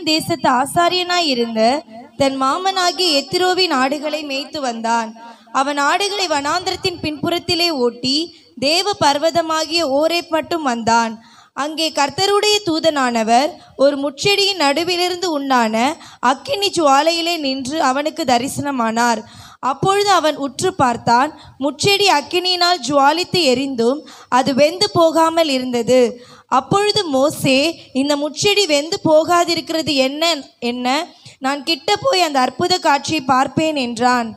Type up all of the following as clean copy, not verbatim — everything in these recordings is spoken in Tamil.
எப்ராயிம் தேசத்து ஆசாரியனாய் இருந்த தன் மாமனாகிய எத்திரோவின் ஆடுகளை மேய்த்து வந்தான். அவன் ஆடுகளை வனாந்திரத்தின் பின்புறத்திலே ஓட்டி தேவ பர்வதமாகிய ஓரேப் மட்டும் வந்தான். அங்கே கர்த்தருடைய தூதனானவர் ஒரு முட்செடியின் நடுவிலிருந்து உண்டான அக்கினி ஜுவாலையிலே நின்று அவனுக்கு தரிசனமானார். அப்பொழுது அவன் உற்று பார்த்தான். முட்செடி அக்கினியினால் ஜுவாலித்து எரிந்தும் அது வெந்து போகாமல் இருந்தது. அப்பொழுது மோசே, இந்த முட்செடி வெந்து போகாதிருக்கிறது என்ன? நான் கிட்ட போய் அந்த அற்புத காட்சியை பார்ப்பேன் என்றான்.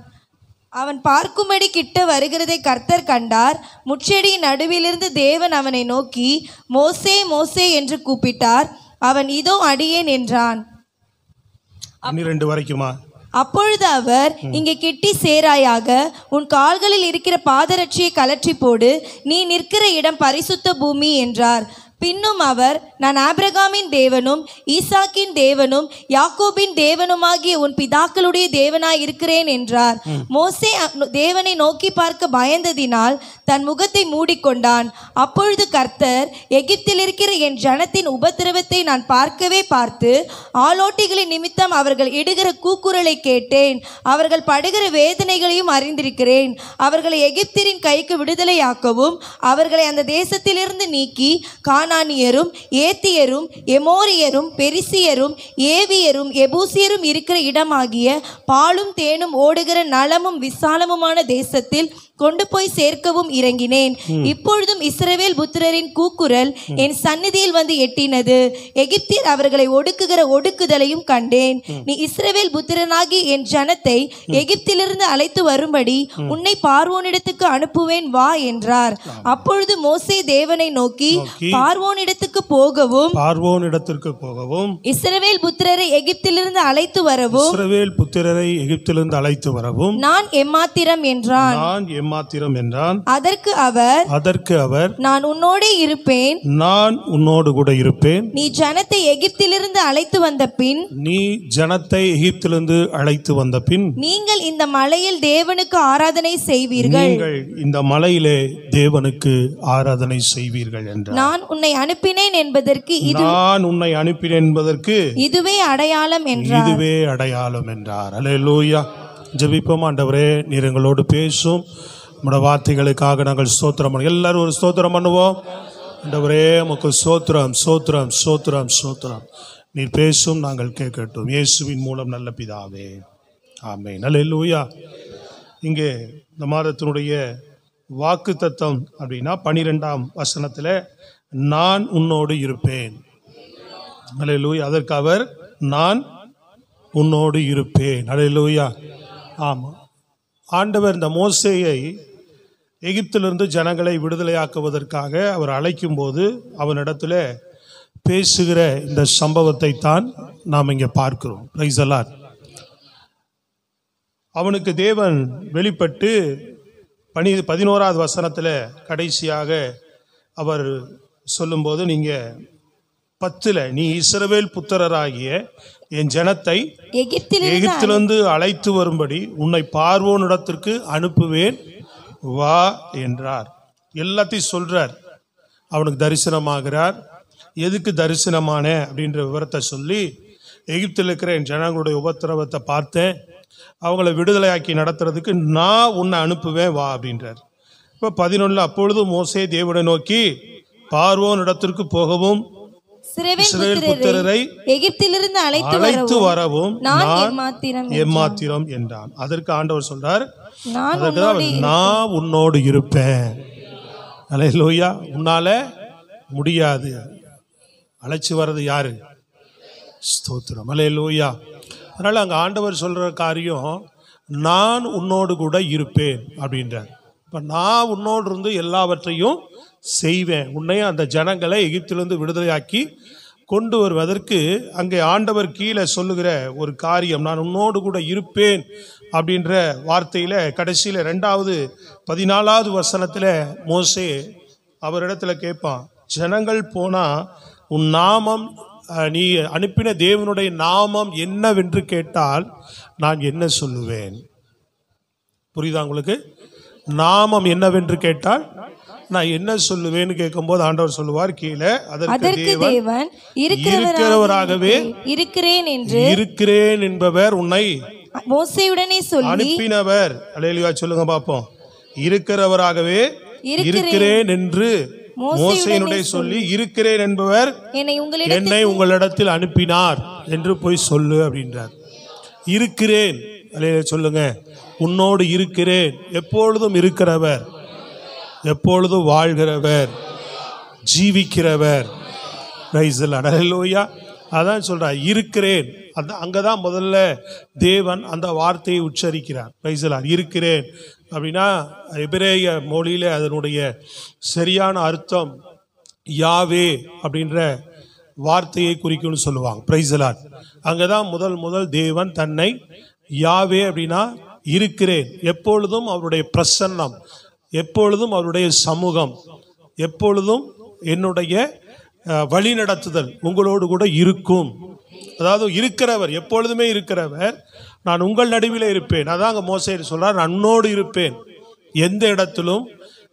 அவன் பார்க்கும்படி கிட்ட வருகிறதை கர்த்தர் கண்டார். முட்செடியின் நடுவிலிருந்து தேவன் அவனை நோக்கி, மோசே மோசே என்று கூப்பிட்டார். அவன் இதோ அடியேன் என்றான். 12 வரைக்குமா? அப்பொழுது அவர், இங்கே கிட்டி சேராயாக, உன் கால்களில் இருக்கிற பாதரட்சியை கலற்றி போடு, நீ நிற்கிற இடம் பரிசுத்த பூமி என்றார். பின்னும் அவர், நான் ஆபிரகாமின் தேவனும் ஈசாக்கின் தேவனும் யாக்கோபின் தேவனுமாகிய உன் பிதாக்களுடைய தேவனாய் இருக்கிறேன் என்றார். மோசே தேவனை நோக்கி பார்க்க பயந்ததினால் தன் முகத்தை மூடிக்கொண்டான். அப்பொழுது கர்த்தர், எகிப்தில் இருக்கிற என் ஜனத்தின் உபத்திரவத்தை நான் பார்த்து ஆலோட்டிகளின் நிமித்தம் அவர்கள் இடுகிற கூக்குரலை கேட்டேன். அவர்கள் படுகிற வேதனைகளையும் அறிந்திருக்கிறேன். அவர்களை எகிப்தியரின் கைக்கு விடுதலையாக்கவும் அவர்களை அந்த தேசத்திலிருந்து நீக்கி கானானியரும் ஏத்தியரும் எமோரியரும் பெரிசியரும் ஏவியரும் எபூசியரும் இருக்கிற இடமாகிய பாலும் தேனும் ஓடுகிற நலமும் விசாலமுமான தேசத்தில் கொண்டு போய் சேர்க்கவும் இறங்கினேன். இப்பொழுதும் இஸ்ரவேல் புத்திரரின் கூக்குரல் என் சந்நிதியில் வந்து எட்டினது. எகிப்தியர் அவர்களை ஒடுக்குகிற ஒடுக்குதலையும் கண்டேன். நீ இஸ்ரவேல் புத்திரனாகி என் ஜனத்தை எகிப்திலிருந்து அழைத்து வரும்படி உன்னை பார்வோனிடத்துக்கு அனுப்புவேன், வா என்றார். அப்பொழுது மோசே தேவனை நோக்கி, பார்வோனிடத்துக்கு போகவும் இஸ்ரவேல் புத்திரரை எகிப்திலிருந்து அழைத்து வரவும் நான் எம்மாத்திரம் என்றான். அதற்கு அவர், நான் உன்னோடு கூட இருப்பேன். நீ ஜனத்தை எகிப்திலிருந்து அழைத்து வந்த பின் நீங்கள் இந்த மலையில் தேவனுக்கு ஆராதனை செய்வீர்கள் என்றார். நான் உன்னை அனுப்பினேன் என்பதற்கு இதுவே அடையாளம் என்றார். அல்லேலூயா. ஜெபிப்போம். ஆண்டவரே, நீர் எங்களோடு பேசும். நம்முடைய வார்த்தைகளுக்காக நாங்கள் ஸ்தோத்திரம் பண்ணுவோம். எல்லாரும் ஒரு ஸ்தோத்திரம் பண்ணுவோம். ஆண்டவரே, உமக்கு ஸ்தோத்திரம் ஸ்தோத்திரம் ஸ்தோத்திரம் ஸ்தோத்திரம். நீர் பேசும், நாங்கள் கேட்கட்டும். இயேசுவின் மூலம் நல்ல பிதாவே, ஆமென். அல்லேலூயா. இங்கே இந்த மாதத்தினுடைய வாக்கு தத்தம் அப்படின்னா 12ஆம் வசனத்தில் நான் உன்னோடு இருப்பேன். அல்லேலூயா. அதற்கு அவர், நான் உன்னோடு இருப்பேன். அல்லேலூயா. ஆமாம், ஆண்டவர் இந்த மோசேயை எகிப்திலிருந்து ஜனங்களை விடுதலையாக்குவதற்காக அவர் அழைக்கும் போது அவனிடத்துல பேசுகிற இந்த சம்பவத்தை தான் நாம் இங்கே பார்க்கிறோம். Price the Lord. அவனுக்கு தேவன் வெளிப்பட்டு 11ஆவது வசனத்தில் கடைசியாக அவர் சொல்லும்போது, நீங்கள் 10 நீ இஸ்ரவேல் புத்திரராகிய என் ஜனத்தை எகிப்திலிருந்து அழைத்து வரும்படி உன்னை பார்வோனிடத்திற்கு அனுப்புவேன், வா என்றார். எல்லாத்தையும் சொல்றார். அவனுக்கு தரிசனமாகிறார். எதுக்கு தரிசனமான அப்படின்ற விவரத்தை சொல்லி, எகிப்தில் இருக்கிற என் ஜனங்களுடைய உபத்திரவத்தை பார்த்தேன், அவங்கள விடுதலையாக்கி நடத்துறதுக்கு நான் உன்னை அனுப்புவேன், வா அப்படின்றார். இப்போ 11 அப்பொழுது மோசே தேவனை நோக்கி, பார்வோன் இடத்திற்கு போகவும் இஸ்ரவேல் புத்திரரை எகிப்திலிருந்து அழைத்து வரவும் நான் எம்மாத்திரம் என்றான். அதற்கு ஆண்டவர் சொல்றார், நான் உன்னோடு இருப்பேன். அல்லேலூயா. உன்னால முடியாது. அழைச்சு வர்றது யாரு? ஸ்தோத்திரம். அல்லேலூயா. அதனால அங்க ஆண்டவர் சொல்ற காரியம், நான் உன்னோடு கூட இருப்பேன் அப்படின்றார். இப்ப நான் உன்னோடு இருந்து எல்லாவற்றையும் செய்வேன். உன்னையும் அந்த ஜனங்களை எகிப்திலிருந்து விடுதலையாக்கி கொண்டு வருவதற்கு அங்கே ஆண்டவர் கீழே சொல்லுகிற ஒரு காரியம், நான் உன்னோடு கூட இருப்பேன் அப்படின்ற வார்த்தையில கடைசியில் 2வது 14வது வசனத்தில் மோசே அவரிடத்துல கேட்பான், ஜனங்கள் போனா உன் நாமம், நீ அனுப்பின தேவனுடைய நாமம் என்னவென்று கேட்டால் நான் என்ன சொல்லுவேன்? புரியுதா உங்களுக்கு? நாமம் என்னவென்று கேட்டால் நான் என்ன சொல்லுவேன்னு கேட்கும்போது ஆண்டவர் சொல்லுவார் கீழே, அதற்கு தேவன் இருக்கிறவராகவே இருக்கிறேன் என்று இருக்கிறேன் என்பவர் உன்னை மோசேயுடனே சொல்லி அனுப்பினவர். அல்லேலூயா சொல்லுங்க பாப்போம். இருக்கிறவராகவே இருக்கிறேன் என்று மோசேயினுடைய சொல்லி இருக்கிறேன் என்பவர் என்னை உங்களிடத்தில் அனுப்பினார் என்று போய் சொல்லு அப்படின்றார். இருக்கிறேன், அல்லேலூயா சொல்லுங்க. உன்னோடு இருக்கிறேன், எப்பொழுதும் இருக்கிறவர், எப்பொழுதும் வாழ்கிறவர், ஜீவிக்கிறவர். Price the lord. அல்லேலூயா. அதான் சொல்றார் இருக்கிறேன். அந்த அங்கதான் முதல்ல தேவன் அந்த வார்த்தையை உச்சரிக்கிறார். Price the Lord. இருக்கிறேன் அப்படின்னா எபிரேய மொழியில அதனுடைய சரியான அர்த்தம் யாவே அப்படின்ற வார்த்தையை குறிக்கும்னு சொல்லுவாங்க. Price the Lord. அங்கதான் முதல் தேவன் தன்னை யாவே அப்படின்னா இருக்கிறேன், எப்பொழுதும் அவருடைய பிரசன்னம், எப்பொழுதும் அவருடைய சமூகம், எப்பொழுதும் என்னுடைய வழி நடத்துதல் உங்களோடு கூட இருக்கும். அதாவது இருக்கிறவர், எப்பொழுதுமே இருக்கிறவர், நான் உங்கள் நடுவில் இருப்பேன். அதான் அங்கே மோசே சொல்றார், நான் உன்னோடு இருப்பேன். எந்த இடத்திலும்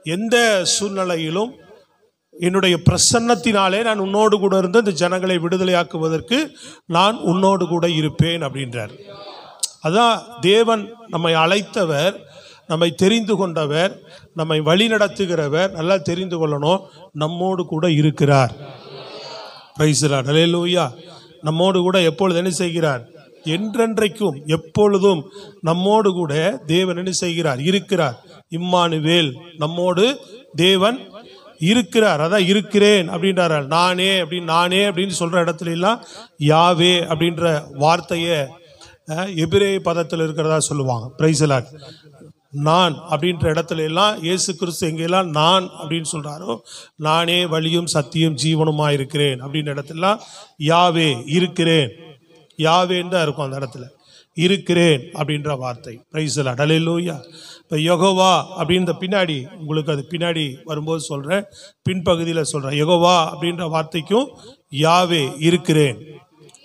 எந்த சூழ்நிலையிலும் என்னுடைய பிரசன்னத்தினாலே நான் உன்னோடு கூட இருந்து இந்த ஜனங்களை விடுதலையாக்குவதற்கு நான் உன்னோடு கூட இருப்பேன் அப்படின்றார். அதான் தேவன் நம்மை அழைத்தவர், நம்மை தெரிந்து கொண்டவர், நம்மை வழி நடத்துகிறவர். நல்லா தெரிந்து கொள்ளணும், நம்மோடு கூட இருக்கிறார். Praise the lord. அல்லேலூயா. நம்மோடு கூட எப்பொழுது என்ன செய்கிறார்? என்றென்றைக்கும் எப்பொழுதும் நம்மோடு கூட தேவன் என்ன செய்கிறார்? இருக்கிறார். இம்மானுவேல், நம்மோடு தேவன் இருக்கிறார். அதான் இருக்கிறேன் அப்படின்றார். நானே அப்படின்னு சொல்ற இடத்துல எல்லாம் யாவே அப்படின்ற வார்த்தையை எபிரேய பதத்தில் இருக்கிறதா சொல்லுவாங்க. Price the Lord. நான் அப்படின்ற இடத்துல எல்லாம் இயேசு கிறிஸ்து எங்கெல்லாம் நான் அப்படின்னு சொல்றாரோ, நானே வழியும் சத்தியம் ஜீவனுமா இருக்கிறேன் அப்படின்ற இடத்துல யாவே இருக்கிறேன், யாவேன்னு தான் இருக்கும் அந்த இடத்துல. இருக்கிறேன் அப்படின்ற வார்த்தை. Praise the lord. அல்லேலூயா. இப்போ யெகோவா அப்படின்ற பின்னாடி உங்களுக்கு அது பின்னாடி வரும்போது சொல்றேன், பின்பகுதியில் சொல்றேன். யெகோவா அப்படின்ற வார்த்தைக்கும் யாவே இருக்கிறேன்.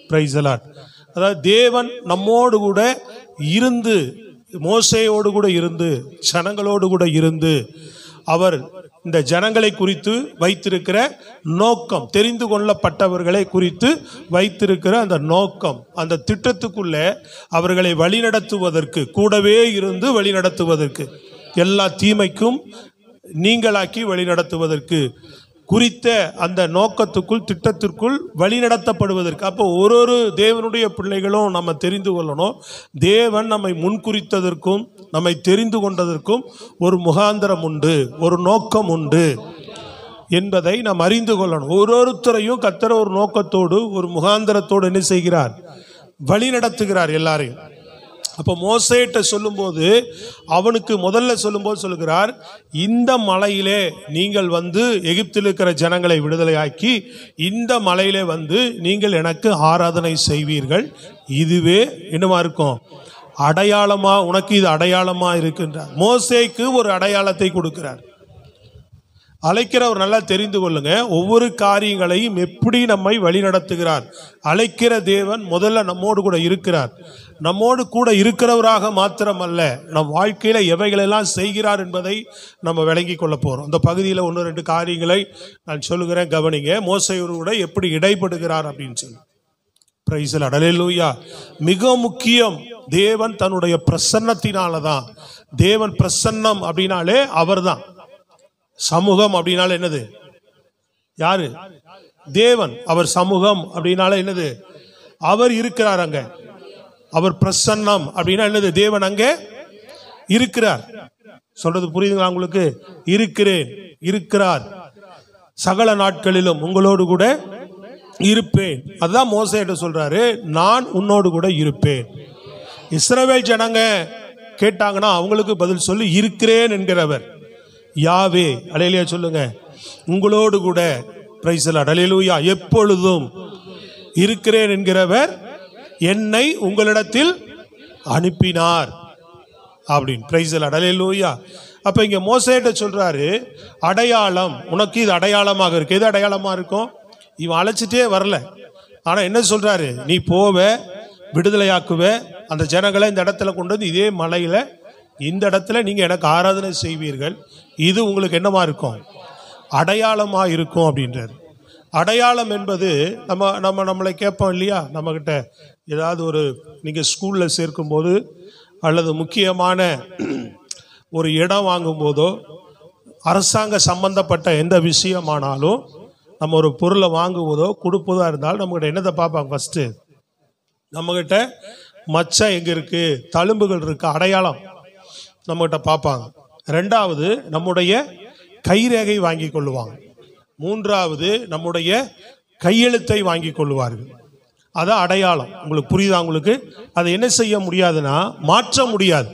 Price the Lord. அதாவது தேவன் நம்மோடு கூட இருந்து, மோசேயோடு கூட இருந்து, ஜனங்களோடு கூட இருந்து, அவர் இந்த ஜனங்களை குறித்து வைத்திருக்கிற நோக்கம், தெரிந்து கொள்ளப்பட்டவர்களை குறித்து வைத்திருக்கிற அந்த நோக்கம், அந்த திட்டத்துக்குள்ள அவர்களை வழிநடத்துவதற்கு, கூடவே இருந்து வழிநடத்துவதற்கு, எல்லா தீமைக்கும் நீங்களாக்கி வழிநடத்துவதற்கு குறித்த அந்த நோக்கத்துக்குள், திட்டத்திற்குள் வழிநடத்தப்படுவதற்கு. அப்போ ஒரு தேவனுடைய பிள்ளைகளும் நம்ம தெரிந்து கொள்ளணும், தேவன் நம்மை முன்குறித்ததற்கும் நம்மை தெரிந்து கொண்டதற்கும் ஒரு முகாந்திரம் உண்டு, ஒரு நோக்கம் உண்டு என்பதை நாம் அறிந்து கொள்ளணும். ஒருத்தரையும் கர்த்தர் ஒரு நோக்கத்தோடு, ஒரு முகாந்திரத்தோடு என்ன செய்கிறார்? வழி நடத்துகிறார் எல்லாரையும். அப்போ மோசேட்ட சொல்லும்போது, அவனுக்கு முதல்ல சொல்லும்போது சொல்லுகிறார், இந்த மலையிலே நீங்கள் வந்து எகிப்தில் இருக்கிற ஜனங்களை விடுதலையாக்கி இந்த மலையிலே வந்து நீங்கள் எனக்கு ஆராதனை செய்வீர்கள். இதுவே என்னமா இருக்கும்? அடையாளமா, உனக்கு இது அடையாளமா இருக்கின்றார். மோசேக்கு ஒரு அடையாளத்தை கொடுக்கிறார். அழைக்கிறவர் நல்லா தெரிந்து கொள்ளுங்க, ஒவ்வொரு காரியங்களையும் எப்படி நம்மை வழி நடத்துகிறார். அழைக்கிற தேவன் முதல்ல நம்மோடு கூட இருக்கிறார். நம்மோடு கூட இருக்கிறவராக மாத்திரமல்ல, நம் வாழ்க்கையில எவைகளெல்லாம் செய்கிறார் என்பதை நம்ம விளங்கி கொள்ள போறோம். இந்த பகுதியில் 1-2 காரியங்களை நான் சொல்லுகிறேன், கவனிங்க. மோசேயோடு கூட எப்படி இடைப்படுகிறார் அப்படின்னு சொல்லி. Praise the lord. அல்லேலூயா. மிக முக்கியம், தேவன் தன்னுடைய பிரசன்னத்தினாலதான். தேவன் பிரசன்னம் அப்படின்னாலே அவர்தான். சமூகம் அப்படின்னால என்னது? யாரு? தேவன். அவர் சமூகம் அப்படின்னால என்னது? அவர் இருக்கிறார் அங்க. அவர் பிரசன்னம் அப்படின்னா என்னது? தேவன் அங்கே இருக்கிறார். சொல்றது புரியுதுங்களா உங்களுக்கு? இருக்கிறேன், இருக்கிறார், சகல நாட்களிலும் உங்களோடு கூட இருப்பேன். அதுதான் மோசேட்ட சொல்றாரு, நான் உன்னோடு கூட இருப்பேன். இஸ்ரவேல் ஜனங்க கேட்டாங்கன்னா அவங்களுக்கு பதில் சொல்லி இருக்கிறேன் என்கிறவர் யாவே. அல்லேலூயா சொல்லுங்க. உங்களோடு கூட, பிரைஸ் தி லார்ட், அல்லேலூயா, எப்பொழுதும் இருக்கிறேன் என்கிறவர் என்னை உங்களிடத்தில் அனுப்பினார் அப்படின்னு. பிரைஸ் தி லார்ட், அல்லேலூயா. அப்ப இங்க மோசேட்ட சொல்றாரு, அடையாளம், உனக்கு இது அடையாளமாக இருக்கு. எது அடையாளமா இருக்கும்? இவன் அழைச்சிட்டே வரல, ஆனா என்ன சொல்றாரு? நீ போவ, விடுதலையாக்குவ, அந்த ஜனங்களை இந்த இடத்துல கொண்டு வந்து இதே மலையில இந்த இடத்துல நீங்க எனக்கு ஆராதனை செய்வீர்கள். இது உங்களுக்கு என்னமா இருக்கும்? அடையாளமாக இருக்கும் அப்படின்றார். அடையாளம் என்பது நம்மளை கேட்போம் இல்லையா, நம்மக்கிட்ட ஏதாவது ஒரு நீங்கள் ஸ்கூலில் சேர்க்கும்போது அல்லது முக்கியமான ஒரு இடம் வாங்கும்போதோ அரசாங்க சம்பந்தப்பட்ட எந்த விஷயமானாலும் நம்ம ஒரு பொருளை வாங்குவதோ கொடுப்பதோ இருந்தாலும் நம்மகிட்ட என்னத்தை பார்ப்பாங்க? ஃபஸ்ட்டு நம்மகிட்ட மச்சம் எங்கே இருக்குது, தழும்புகள் இருக்குது, அடையாளம் நம்மகிட்ட பார்ப்பாங்க. ரெண்டாவது நம்முடைய கைரேகை வாங்கி கொள்ளுவாங்க. மூன்றாவது நம்முடைய கையெழுத்தை வாங்கி கொள்வார்கள். அதான் அடையாளம். உங்களுக்கு புரியுதா? உங்களுக்கு அதை என்ன செய்ய முடியாதுன்னா மாற்ற முடியாது.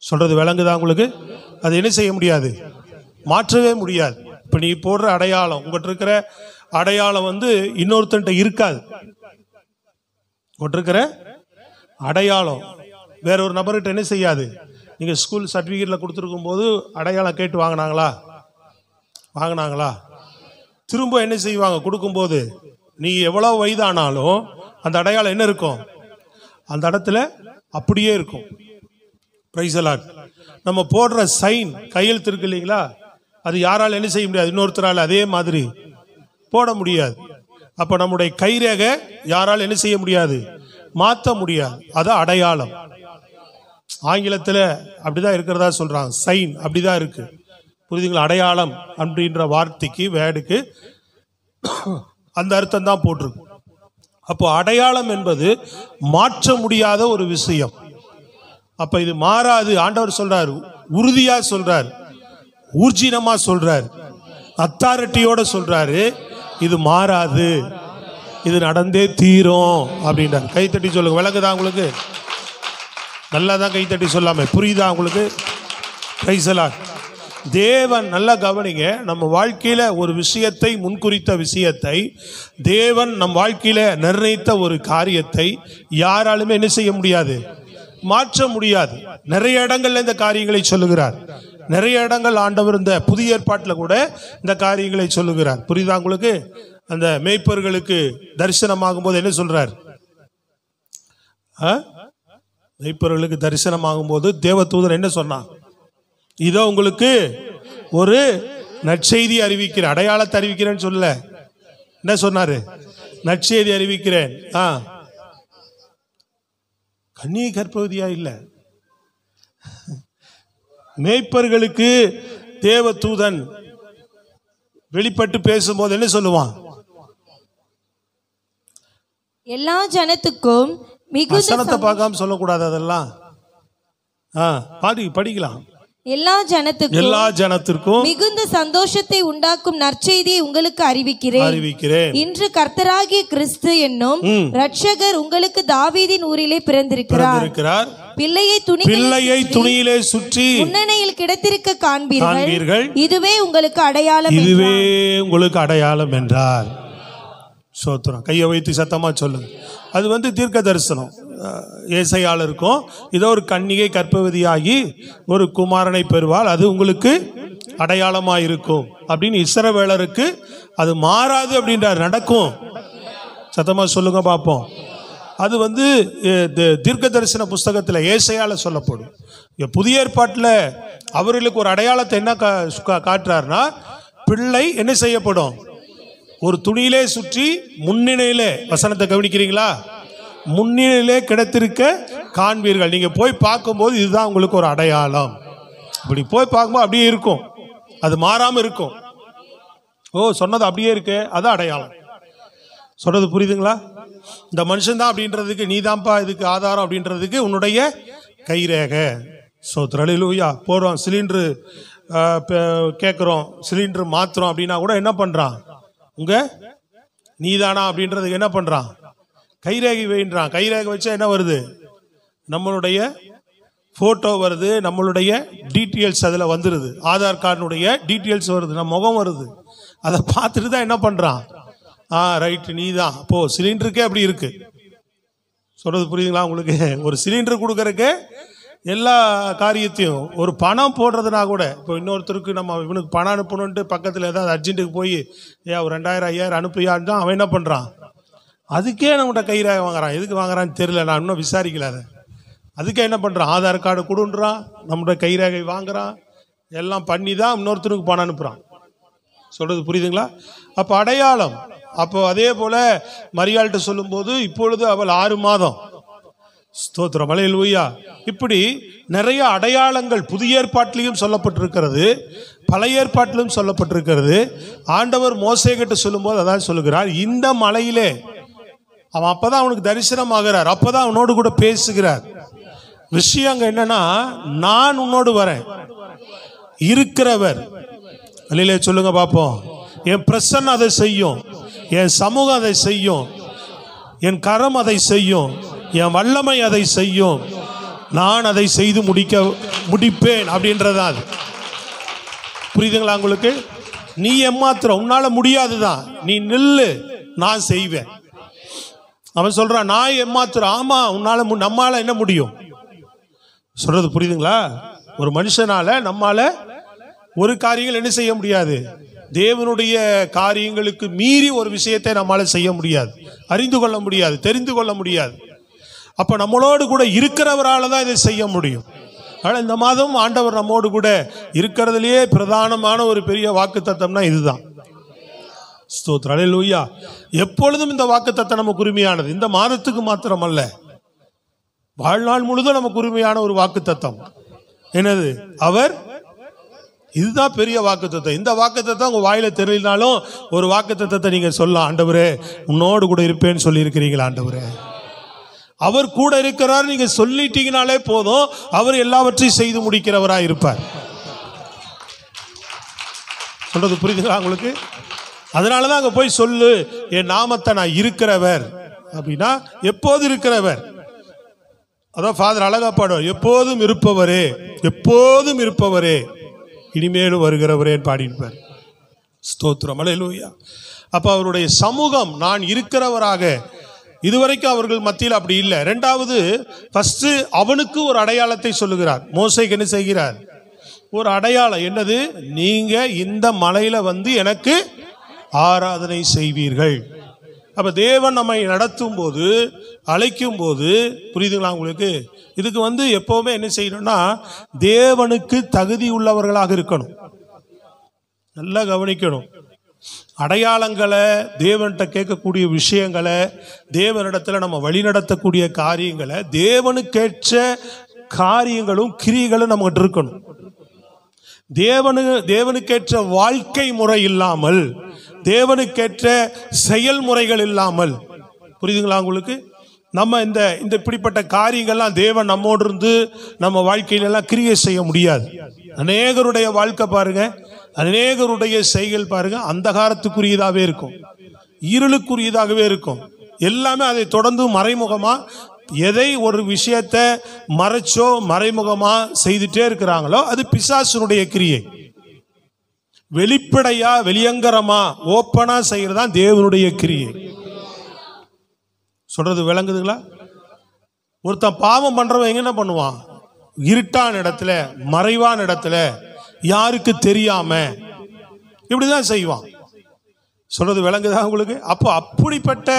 சொல்றது விளங்குதா உங்களுக்கு? அது என்ன செய்ய முடியாது? மாற்றவே முடியாது. இப்போ நீ போடுற அடையாளம், உங்கள்கிட்ட இருக்கிற அடையாளம் இன்னொருத்தன்ட்ட இருக்காது. உங்கள்கிட்ட இருக்கிற அடையாளம் வேற ஒரு நபர்கிட்ட என்ன செய்யாது. நீங்கள் ஸ்கூல் சர்டிஃபிகேட்டில் கொடுத்துருக்கும் போது அடையாளம் கேட்டு வாங்கினாங்களா? திரும்ப என்ன செய்வாங்க? கொடுக்கும்போது நீ எவ்வளோ வயதானாலும் அந்த அடையாளம் என்ன இருக்கும்? அந்த இடத்துல அப்படியே இருக்கும். Price the Lord. நம்ம போடுற சைன், கையெழுத்து இருக்கு இல்லைங்களா, அது யாரால் என்ன செய்ய முடியாது? இன்னொருத்தரால் அதே மாதிரி போட முடியாது. அப்போ நம்முடைய கைரேகை யாரால் என்ன செய்ய முடியாது? மாற்ற முடியாது. அது அடையாளம். ஆங்கிலத்தில் அப்படிதான் இருக்கிறதா சொல்றாங்க. சைன் அப்படிதான் இருக்கு. புரியுதுங்களா? அடையாளம் அப்படின்ற வார்த்தைக்கு, வேர்டுக்கு அந்த அர்த்தம் தான் போட்டிருக்கு. அப்போ அடையாளம் என்பது மாற்ற முடியாத ஒரு விஷயம். அப்ப இது மாறாது. ஆண்டவர் சொல்றார், உறுதியா சொல்றார், ஊர்ஜினமா சொல்றார், அத்தாரிட்டியோட சொல்றாரு, இது மாறாது, இது நடந்தே தீரும் அப்படின்றார். கைத்தட்டி சொல்லுங்க. விளங்குதா உங்களுக்கு? நல்லா தான் கைத்தட்டி சொல்லாம புரியுதா உங்களுக்கு? Price the Lord. தேவன் நல்லா கவனிங்க. நம்ம வாழ்க்கையில ஒரு விஷயத்தை, முன்குறித்த விஷயத்தை, தேவன் நம் வாழ்க்கையில நிர்ணயித்த ஒரு காரியத்தை யாராலுமே என்ன செய்ய முடியாது? மாற்ற முடியாது. நிறைய இடங்கள்ல இந்த காரியங்களை சொல்லுகிறார். நிறைய இடங்கள் ஆண்டவர் இந்த புதிய ஏற்பாட்டில் கூட இந்த காரியங்களை சொல்லுகிறார். புரியுதா உங்களுக்கு? அந்த மேய்ப்பர்களுக்கு தரிசனமாகும் போது என்ன சொல்றார்? மேய்ப்பர்களுக்கு தரிசனமாகும் போது தேவதூதர் என்ன சொன்னான்? இதோ உங்களுக்கு ஒரு நற்செய்தி அறிவிக்கிறேன், அடையாளத்தை அறிவிக்கிறேன்னு சொல்லல. என்ன சொன்னாரு? நற்செய்தி அறிவிக்கிறேன். கன்னி கர்ப்பவதியா இல்ல, மேய்ப்பர்களுக்கு தேவதூதன் வெளிப்பட்டு பேசும்போது என்ன சொல்லுவான்? எல்லா ஜனத்துக்கும் வசனத்தை பார்க்காம சொல்லக்கூடாது. அதெல்லாம் படிக்கலாம். எல்லா ஜனத்திற்கும் மிகுந்த சந்தோஷத்தை உண்டாக்கும் நற்செய்தியை உங்களுக்கு அறிவிக்கிறேன். இன்று கர்த்தராகிய கிறிஸ்து என்னும் இரட்சகர் உங்களுக்கு தாவீதின் ஊரிலே பிறந்திருக்கிறார். பிள்ளையை துணியிலே சுற்றி முன்னணியில் கிடத்திருக்க காண்பீர்கள். இதுவே உங்களுக்கு அடையாளம் என்றார். சோத்திரம். கையை வைத்து சத்தமா சொல்லுங்க. அது தீர்க்க தரிசனம். ஏசாயால இருக்கும், இதோ ஒரு கன்னிகை கர்ப்பவதியாகி ஒரு குமாரனை பெறுவாள், அது உங்களுக்கு அடையாளமா இருக்கும் அப்படின்னு இஸ்ரவேலருக்கு அது மாறாது அப்படின்றார். நடக்கும். சத்தமா சொல்லுங்க பார்ப்போம். அது தீர்க்க தரிசன புஸ்தகத்தில் ஏசாயால சொல்லப்படும். புதிய ஏற்பாட்டில் அவர்களுக்கு ஒரு அடையாளத்தை என்ன காட்டுறாருன்னா, பிள்ளை என்ன செய்யப்படும்? ஒரு துணியிலே சுற்றி முன்னிலையிலே, வசனத்தை கவனிக்கிறீங்களா? முன்னிலையிலே கிடைத்திருக்க காண்பீர்கள். நீங்க போய் பார்க்கும்போது இதுதான் உங்களுக்கு ஒரு அடையாளம். இப்படி போய் பார்க்கும்போது அப்படியே இருக்கும், அது மாறாம இருக்கும். சொன்னது அப்படியே இருக்கு, அதான் அடையாளம். சொல்றது புரியுதுங்களா? இந்த மனுஷன் தான் அப்படின்றதுக்கு, நீ தான்ப்பா இதுக்கு ஆதாரம் அப்படின்றதுக்கு உன்னுடைய கைரேகை. ஹல்லேலூயா. போறோம், சிலிண்டரு கேட்குறோம், சிலிண்டர் மாத்துறோம் அப்படின்னா கூட என்ன பண்றான்? நீதானா அப்படின்றதுக்கு என்ன பண்றான்? கைரேகை வைன்றான். கைரேகை வச்சா என்ன வருது? நம்மளுடைய போட்டோ வருது, நம்மளுடைய டீட்டெயில்ஸ் அதில் வந்துடுது, ஆதார் கார்டுடைய டீட்டெயில்ஸ் வருது, நம்ம முகம் வருது. அதை பார்த்துட்டு தான் என்ன பண்றான்? ரைட், நீ தான். அப்போ சிலிண்டருக்கே அப்படி இருக்கு. சொல்றது புரியுதுங்களா உங்களுக்கு? ஒரு சிலிண்டர் கொடுக்கறதுக்கு எல்லா காரியத்தையும், ஒரு பணம் போடுறதுனா கூட, இப்போ இன்னொருத்தருக்கு நம்ம இவனுக்கு பணம் அனுப்பணுன்ட்டு பக்கத்தில் ஏதாவது அர்ஜென்ட்டுக்கு போய் ஒரு 2000 5000 அனுப்பியான்னு தான் அவன் என்ன பண்ணுறான்? அதுக்கே நம்மகிட்ட கைரேகை வாங்குறான். எதுக்கு வாங்குறான்னு தெரியல, நான் இன்னும் விசாரிக்கல. அதுக்கே என்ன பண்ணுறான்? ஆதார் கார்டு கொடுன்றான், நம்மகிட்ட கைரேகை வாங்குறான், எல்லாம் பண்ணி தான் இன்னொருத்தருக்கு பணம் அனுப்புகிறான். சொல்றது புரியுதுங்களா? அப்போ அடையாளம். அப்போ அதே போல மரியாள்கிட்ட சொல்லும்போது இப்பொழுது அவள் 6 மாதம். ஸ்தோத்திரம், அல்லேலூயா. இப்படி நிறைய அடையாளங்கள் புதிய ஏற்பாட்டிலையும் சொல்லப்பட்டிருக்கிறது, பழைய ஏற்பாட்டிலும் சொல்லப்பட்டிருக்கிறது. ஆண்டவர் மோசேகிட்ட சொல்லும்போது அதான் சொல்லுகிறார், இந்த மலையிலே அவன் அப்பதான் அவனுக்கு தரிசனம் ஆகிறார், அப்பதான் அவனோடு கூட பேசுகிறார். விஷயம் அங்க என்னன்னா, நான் உன்னோடு வரேன், இருக்கிறவர். அல்லேலூயா சொல்லுங்க பார்ப்போம். என் பிரசன்னம் அதை செய்யும், என் சமூகம் அதை செய்யும், என் கரம் அதை செய்யும், என் வல்லமை அதை செய்யும், நான் அதை செய்து முடிப்பேன் அப்படின்றதா. அது புரியுதுங்களா உங்களுக்கு? நீ ஏமாத்திரம், உன்னால முடியாதுதான், நீ நில்லு, நான் செய்வேன். அவன் சொல்றான், நான் ஏமாத்திரம். ஆமா, உன்னால நம்மால என்ன முடியும்? சொல்றது புரியுதுங்களா? ஒரு மனுஷனால நம்மால ஒரு காரியங்கள் என்ன செய்ய முடியாது. தேவனுடைய காரியங்களுக்கு மீறி ஒரு விஷயத்தை நம்மால செய்ய முடியாது, அறிந்து கொள்ள முடியாது, தெரிந்து கொள்ள முடியாது. அப்ப நம்மளோடு கூட இருக்கிறவரால தான் இதை செய்ய முடியும். ஆனால் இந்த மாதம் ஆண்டவர் நம்மோடு கூட இருக்கிறதுலேயே பிரதானமான ஒரு பெரிய வாக்குத்தத்தம்னா இதுதான். ஸ்தோத்திரம், அல்லேலூயா. எப்பொழுதும் இந்த வாக்குத்தத்தம் நமக்கு உரிமையானது. இந்த மாதத்துக்கு மாத்திரமல்ல, வாழ்நாள் முழுதும் நமக்கு உரிமையான ஒரு வாக்குத்தத்தம். என்னது? அவர். இதுதான் பெரிய வாக்குத்தத்தம். இந்த வாக்குத்தத்தம் உங்க வாயில தெரியலனாலும் ஒரு வாக்குத்தத்தத்தை நீங்க சொல்லலாம். ஆண்டவரே, உன்னோடு கூட இருப்பேன்னு சொல்லி இருக்கிறீங்களா? ஆண்டவரே, அவர் கூட இருக்கிறார் நீங்க சொல்லிட்டீங்கனாலே போதும், அவர் எல்லாவற்றையும் செய்து முடிக்கிறவராக இருப்பார். சொல்றது புரியுதுங்களா உங்களுக்கு? அதனாலதான் அங்க போய் சொல்லு, என் நாமத்தை நான் இருக்கிறவர் அப்படின்னா எப்போது இருக்கிறவர். அதான் ஃபாதர் அழகா பாடுவார், எப்போதும் இருப்பவரே, எப்போதும் இருப்பவரே, இனிமேலும் வருகிறவரே பாடியிருப்பார். ஸ்தோத்திரம், அல்லேலூயா. அப்ப அவருடைய சமூகம் நான் இருக்கிறவராக. இதுவரைக்கும் அவர்கள் மத்தியில் அப்படி இல்லை. இரண்டாவது, ஃபர்ஸ்ட் அவனுக்கு ஒரு அடையாளத்தை சொல்லுகிறார். மோசேக்கு என்ன செய்கிறார்? ஒரு அடையாளம். என்னது? நீங்க இந்த மலையில வந்து எனக்கு ஆராதனை செய்வீர்கள். அப்ப தேவன் நம்மை நடத்தும் போது, அழைக்கும் போது, புரியுதுங்களா உங்களுக்கு? இதுக்கு வந்து எப்பவுமே என்ன செய்யணும்னா, தேவனுக்கு தகுதி உள்ளவர்களாக இருக்கணும். நல்லா கவனிக்கணும். அடையாளங்களை, தேவன்கிட்ட கேட்கக்கூடிய விஷயங்களை, தேவனிடத்துல நம்ம வழிநடத்தக்கூடிய காரியங்களை, தேவனுக்கேற்ற காரியங்களும் கிரியைகளும் நம்மகிட்ட இருக்கணும். தேவனுக்கேற்ற வாழ்க்கை முறை இல்லாமல், தேவனுக்கேற்ற செயல்முறைகள் இல்லாமல், புரியுதுங்களா உங்களுக்கு? நம்ம இந்த இப்படிப்பட்ட காரியங்கள்லாம் தேவன் நம்மோடு இருந்து நம்ம வாழ்க்கையிலெல்லாம் கிரியை செய்ய முடியாது. அநேகருடைய வாழ்க்கை பாருங்க, அநேகருடைய செய்கள் பாருங்க, அந்தகாரத்துக்குரியதாகவே இருக்கும், இருளுக்குரியதாகவே இருக்கும். எல்லாமே அதை தொடர்ந்து மறைமுகமா எதை ஒரு விஷயத்தை மறைச்சோ மறைமுகமா செய்துட்டே இருக்கிறாங்களோ அது பிசாசுனுடைய கிரியை. வெளிப்படையா, வெளியங்கரமா, ஓப்பனா செய்யறதுதான் தேவனுடைய கிரியை. சொல்றது விளங்குதுங்களா? ஒருத்தன் பாவம் பண்றவன் என்ன பண்ணுவான்? இருட்டான இடத்துல, மறைவான இடத்துல, யாருக்கு தெரியாம இப்படிதான் செய்வான். சொல்றது விளங்குதா உங்களுக்கு? அப்போ அப்படிப்பட்ட